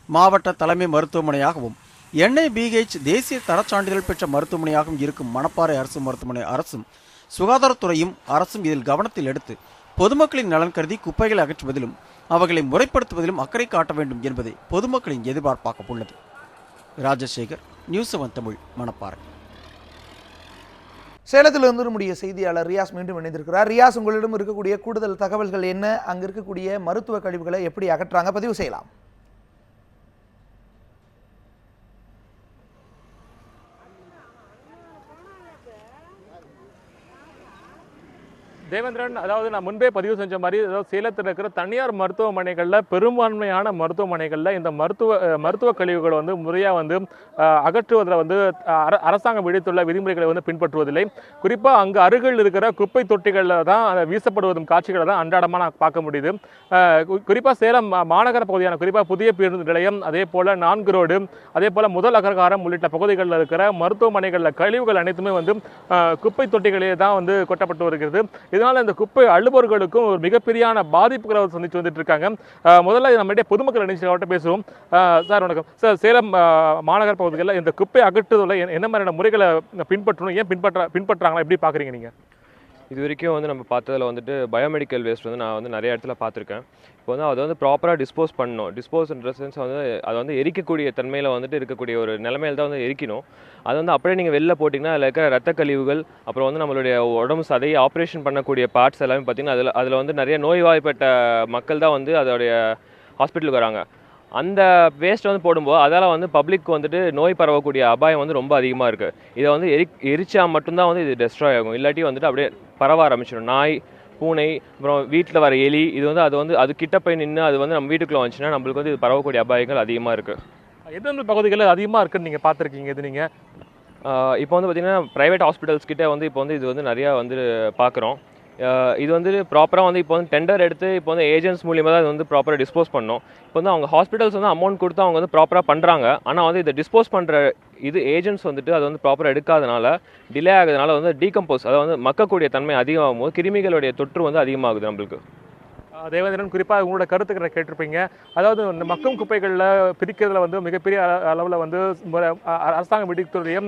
மாவட்ட தலைமை மருத்துவமனையாகவும் NIBH தேசிய தரச்சான்றிதழ் பெற்ற மருத்துவமனையாகவும் இருக்கும் மணப்பாறை அரசு மருத்துவமனை அரசும் சுகாதாரத்துறையும் அரசும் இதில் கவனத்தில் எடுத்து பொதுமக்களின் நலன் கருதி குப்பைகளை அகற்றுவதிலும் அவர்களை முறைப்படுத்துவதிலும் அக்கறை காட்ட வேண்டும் என்பதே பொதுமக்களின் எதிர்பார்ப்பாக உள்ளது. ராஜசேகர், நியூஸ் 7 தமிழ், மணப்பாறை. சேலத்திலிருந்து நம்முடைய செய்தியாளர் ரியாஸ் மீண்டும் இணைந்திருக்கிறார். ரியாஸ், உங்களிடம் இருக்கக்கூடிய கூடுதல் தகவல்கள் என்ன? அங்க இருக்கக்கூடிய மருத்துவ கழிவுகளை எப்படி அகற்றாங்க, பதிவு செய்யலாம். தேவேந்திரன், அதாவது நான் முன்பே பதிவு செஞ்ச மாதிரி, அதாவது சேலத்தில் இருக்கிற தனியார் மருத்துவமனைகளில் பெரும்பான்மையான மருத்துவமனைகளில் இந்த மருத்துவ கழிவுகளை வந்து முறையாக வந்து அகற்றுவதில் வந்து அரசாங்கம் விடுத்துள்ள விதிமுறைகளை வந்து பின்பற்றுவதில்லை. குறிப்பாக அங்கு அருகில் இருக்கிற குப்பை தொட்டிகளில் தான் வீசப்படுவதும் காட்சிகளை தான் அன்றாடமாக நான் பார்க்க முடியுது. குறிப்பாக சேலம் மாநகர பகுதியான குறிப்பாக புதிய பேருந்து நிலையம், அதே போல் 4 ரோடு, அதே போல் முதல் அகர்காரம் உள்ளிட்ட பகுதிகளில் இருக்கிற மருத்துவமனைகளில் கழிவுகள் அனைத்துமே வந்து குப்பை தொட்டிகளே தான் வந்து கொட்டப்பட்டு வருகிறது. இதனால இந்த குப்பை அழுபவர்களுக்கும் ஒரு மிகப்பெரிய பாதிப்புகளை சந்திச்சு வந்துட்டு இருக்காங்க. முதல்ல நம்மளுடைய பொதுமக்கள் நினைச்சு பேசுவோம். சார் வணக்கம் சார், சேலம் மாநகர பகுதிகளில் இந்த குப்பை அகற்றுவதில் என்ன மாதிரியான முறைகளை பின்பற்றணும், ஏன் பின்பற்றாங்களா, எப்படி பார்க்குறீங்க நீங்கள்? இது வரைக்கும் வந்து நம்ம பார்த்ததில் வந்துட்டு பயோமெடிக்கல் வேஸ்ட் வந்து நான் வந்து நிறைய இடத்துல பார்த்துருக்கேன். இப்போ வந்து அதை வந்து ப்ராப்பராக டிஸ்போஸ் பண்ணணும். டிஸ்போஸ்ன்ற சென்ஸ் வந்து அதை வந்து எரிக்கக்கூடிய தன்மையில் வந்துட்டு இருக்கக்கூடிய ஒரு நிலைமையில் தான் வந்து எரிக்கணும். அது வந்து அப்படியே நீங்கள் வெளில போட்டிங்கன்னா அதில் இருக்கிற ரத்த கழிவுகள், அப்புறம் வந்து நம்மளுடைய உடம்பு சதையை ஆப்ரேஷன் பண்ணக்கூடிய பார்ட்ஸ் எல்லாமே பார்த்திங்கன்னா அதில் வந்து நிறைய நோய்வாய்ப்பட்ட மக்கள் தான் வந்து அதோடைய ஹாஸ்பிட்டலுக்கு வராங்க. அந்த வேஸ்ட் வந்து போடும்போது அதால் வந்து பப்ளிக் வந்துட்டு நோய் பரவக்கூடிய அபாயம் வந்து ரொம்ப அதிகமாக இருக்குது. இதை வந்து எரிச்சா மட்டும்தான் வந்து இது டெஸ்ட்ராய் ஆகும், இல்லாட்டி வந்துட்டு அப்படியே பரவ ஆரம்பிச்சிடும். நாய், பூனை, அப்புறம் வீட்டில் வர எலி, இது வந்து அது கிட்ட போய் நின்று அது வந்து நம்ம வீட்டுக்குள்ளே வந்துச்சுன்னா நம்மளுக்கு வந்து இது பரவக்கூடிய அபாயங்கள் அதிகமாக இருக்குது. எந்தெந்த பகுதிகளில் அதிகமாக இருக்குன்னு நீங்கள் பார்த்துருக்கீங்க? இது நீங்கள் இப்போ வந்து பார்த்திங்கன்னா ப்ரைவேட் ஹாஸ்பிட்டல்ஸ் கிட்டே வந்து இப்போ வந்து இது வந்து நிறையா வந்து பார்க்குறோம். இது வந்து ப்ராப்பராக வந்து இப்போ வந்து டெண்டர் எடுத்து இப்போ வந்து ஏஜென்ட்ஸ் மூலியமாக தான் இது வந்து ப்ராப்பராக டிஸ்போஸ் பண்ணணும். இப்போ வந்து அவங்க ஹாஸ்பிட்டல்ஸ் வந்து அமௌண்ட் கொடுத்து அவங்க வந்து ப்ராப்பராக பண்ணுறாங்க. ஆனால் வந்து இதை டிஸ்போஸ் பண்ணுற இது ஏஜென்ட்ஸ் வந்துட்டு அதை வந்து ப்ராப்பராக எடுக்காதனால டிலே ஆகுதுனால வந்து டீகம்போஸ், அதாவது வந்து மக்கக்கூடிய தன்மை அதிகமாகும் போது கிருமிகளுடைய தொற்று வந்து அதிகமாகுது நம்மளுக்கு. தேவேந்திரன், குறிப்பாக உங்களோட கருத்துக்களை கேட்டிருப்பீங்க. அதாவது இந்த மக்கும் குப்பைகளில் பிரிக்கிறதுல வந்து மிகப்பெரிய அளவில் வந்து அரசாங்கம் விதிக்கக்கூடிய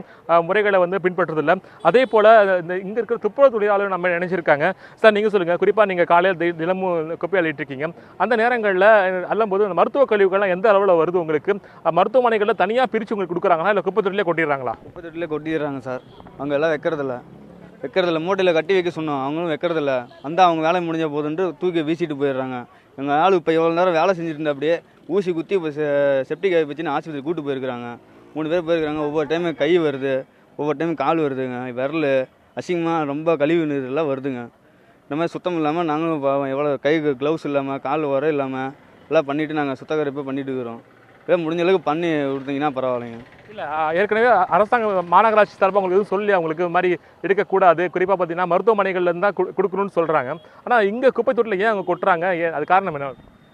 முறைகளை வந்து பின்பற்றுறதில்லை. அதே போல் இந்த இங்கே இருக்கிற துப்புரவு தொழிலாளர்கள் நம்ம நினைச்சிருக்காங்க. சார் நீங்கள் சொல்லுங்கள், குறிப்பாக நீங்கள் காலையில் தினமும் குப்பை அள்ளிட்டுருக்கீங்க, அந்த நேரங்களில் அள்ளும்போது இந்த மருத்துவ கழிவுகள்லாம் எந்த அளவில் வருது உங்களுக்கு? மருத்துவமனைகளில் தனியாக பிரித்து உங்களுக்கு கொடுக்குறாங்களா, இல்லை குப்பை தொட்டிலே கொட்டிடுறாங்களா? குப்பை தொட்டிலே கொட்டிடுறாங்க சார். அவங்க எல்லாம் வைக்கிறதில்ல மூட்டையில் கட்டி வைக்க சொன்னோம், அவங்களும் வைக்கிறதில்ல. அந்த அவங்க வேலை முடிஞ்ச போதுன்ட்டு தூக்கி வீசிட்டு போயிடுறாங்க. எங்கள் ஆள் இப்போ எவ்வளோ நேரம் வேலை செஞ்சுட்டு இருந்தா அப்படியே ஊசி குத்தி இப்போ செப்டிக் ஆகி வச்சுன்னு ஆஸ்பத்திரி கூட்டு போயிருக்கிறாங்க. 3 பேர் போயிருக்கிறாங்க. ஒவ்வொரு டைம் கை வருது, ஒவ்வொரு டைம் கால் வருதுங்க, விரல் அசிங்கமாக ரொம்ப கழிவு நீரெல்லாம் வருதுங்க. இந்த மாதிரி சுத்தம் இல்லாமல் நாங்களும் எவ்வளோ கை க்ளவுஸ் இல்லாமல் கால் வர இல்லாமல் எல்லாம் பண்ணிவிட்டு நாங்கள் சுத்தகரிப்பு பண்ணிட்டு இருக்கிறோம். இதே முடிஞ்ச அளவுக்கு பண்ணி கொடுத்தீங்கன்னா பரவாயில்லைங்க. இல்லை, ஏற்கனவே அரசாங்கம் மாநகராட்சி சார்பாக உங்களுக்கு எதுவும் சொல்லி அவங்களுக்கு இது மாதிரி எடுக்கக்கூடாது, குறிப்பாக பார்த்தீங்கன்னா மருத்துவமனைகள்லேருந்து தான் கொடுக்கணும்னு சொல்கிறாங்க. ஆனால் இங்கே குப்பை தொட்டில் ஏன் அவங்க கொட்டுறாங்க? அது காரணம் என்ன?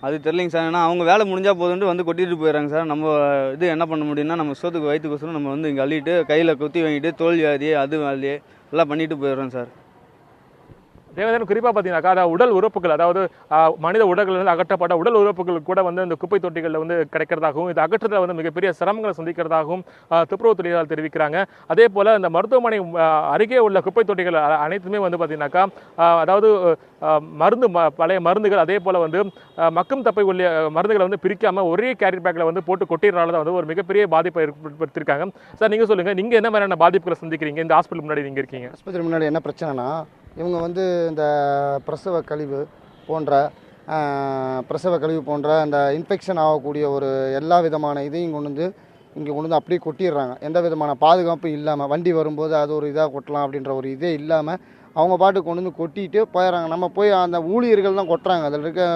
அது தெரியலைங்க சார். ஏன்னா அவங்க வேலை முடிஞ்சால் போதுன்ட்டு வந்து கொட்டிட்டு போயிடறாங்க சார். நம்ம இது என்ன பண்ண முடியும்னா நம்ம சோத்துக்கு வயிற்றுக்கோசரம் நம்ம வந்து இங்கே அள்ளிட்டு கையில் குத்தி வாங்கிட்டு தோல் வியாதி அது வியாதி எல்லாம் பண்ணிட்டு போயிடுறோம் சார். தேவேந்திரன், குறிப்பாக பார்த்தீங்கன்னாக்கா அதாவது உடல் உறுப்புகள், அதாவது மனித உடல்களிலிருந்து அகற்றப்பட்ட உடல் உறுப்புகள் கூட வந்து இந்த குப்பை தொட்டிகளில் வந்து கிடைக்கிறதாகவும் இது அகற்றத்தில் வந்து மிகப்பெரிய சிரமங்களை சந்திக்கிறதாகவும் துப்புரவு தொழிலாளர் தெரிவிக்கிறாங்க. அதே போல் இந்த மருத்துவமனை அருகே உள்ள குப்பை தொட்டிகள் அனைத்துமே வந்து பார்த்தீங்கன்னாக்கா அதாவது பழைய மருந்துகள், அதே போல் வந்து மக்கும் தப்பை உள்ள மருந்துகளை வந்து பிரிக்காமல் ஒரே கேரி பேக்கில் வந்து போட்டு கொட்டிடுறதால தான் வந்து ஒரு மிகப்பெரிய பாதிப்பை ஏற்படுத்தியிருக்காங்க. சார் நீங்கள் சொல்லுங்கள், நீங்கள் என்ன மாதிரியான பாதிப்புகளை சந்திக்கிறீங்க? இந்த ஹாஸ்பிட்டல் முன்னாடி நீங்கள் இருக்கீங்க. ஆஸ்பத்திரி முன்னாடி என்ன பிரச்சனைனா, இவங்க வந்து இந்த பிரசவ கழிவு போன்ற அந்த இன்ஃபெக்ஷன் ஆகக்கூடிய ஒரு எல்லா விதமான இதையும் கொண்டு வந்து அப்படியே கொட்டிடுறாங்க. எந்த விதமான பாதுகாப்பும் இல்லாமல் வண்டி வரும்போது அது ஒரு இதாக கொட்டலாம் அப்படின்ற ஒரு இதே இல்லாமல் அவங்க பாட்டு கொண்டு வந்து கொட்டிட்டு போயிடறாங்க. நம்ம போய் அந்த ஊழியர்கள் தான் கொட்டுறாங்க, அதில் இருக்க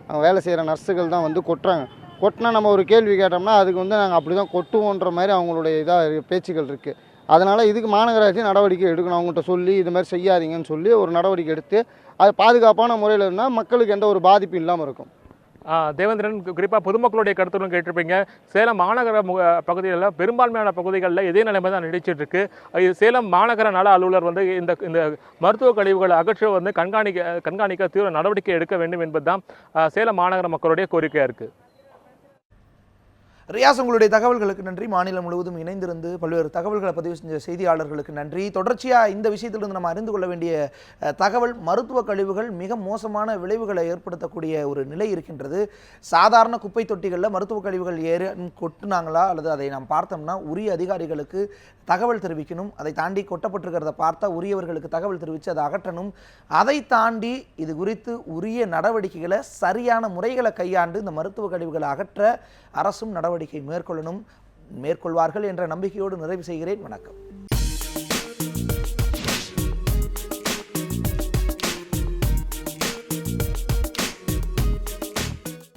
அவங்க வேலை செய்கிற நர்ஸுகள் தான் வந்து கொட்டுறாங்க. கொட்டினா நம்ம ஒரு கேள்வி கேட்டோம்னா அதுக்கு வந்து நாங்கள் அப்படி தான் கொட்டுவோன்ற மாதிரி அவங்களுடைய இதாக பேச்சுக்கள் இருக்குது. அதனால் இதுக்கு மாநகராட்சி நடவடிக்கை எடுக்கணும். அவங்கள்ட்ட சொல்லி இது மாதிரி செய்யாதீங்கன்னு சொல்லி ஒரு நடவடிக்கை எடுத்து அது பாதுகாப்பான முறையில் இருந்தால் மக்களுக்கு எந்த ஒரு பாதிப்பும் இல்லாமல் இருக்கும். தேவேந்திரன், குறிப்பாக பொதுமக்களுடைய கருத்துடன் கேட்டிருப்பீங்க. சேலம் மாநகர பகுதிகளில் பெரும்பான்மையான பகுதிகளில் இதே நிலைமை தான் நீடிச்சிட்டு இருக்கு. சேலம் மாநகர நல அலுவலர் வந்து இந்த மருத்துவ கழிவுகளை அகற்ற வந்து கண்காணிக்க தீவிர நடவடிக்கை எடுக்க வேண்டும் என்பதுதான் சேலம் மாநகர மக்களுடைய கோரிக்கையாக இருக்குது. ரியாஸ், உங்களுடைய தகவல்களுக்கு நன்றி. மாநிலம் முழுவதும் இணைந்திருந்து பல்வேறு தகவல்களை பதிவு செஞ்ச செய்தியாளர்களுக்கு நன்றி. தொடர்ச்சியாக இந்த விஷயத்திலிருந்து நம்ம அறிந்து கொள்ள வேண்டிய தகவல், மருத்துவ கழிவுகள் மிக மோசமான விளைவுகளை ஏற்படுத்தக்கூடிய ஒரு நிலை இருக்கின்றது. சாதாரண குப்பை தொட்டிகளில் மருத்துவ கழிவுகள் கொட்டுனாங்களா அல்லது அதை நாம் பார்த்தோம்னா உரிய அதிகாரிகளுக்கு தகவல் தெரிவிக்கணும். அதை தாண்டி கொட்டப்பட்டிருக்கிறத பார்த்தா உரியவர்களுக்கு தகவல் தெரிவித்து அதை அகற்றணும். அதை தாண்டி இது குறித்து உரிய நடவடிக்கைகளை சரியான முறைகளை கையாண்டு இந்த மருத்துவ கழிவுகளை அகற்ற அரசும் நடவடிக்கை மேற்கொள்வார்கள் என்ற நம்பிக்கையோடு நிறைவு செய்கிறேன். வணக்கம்.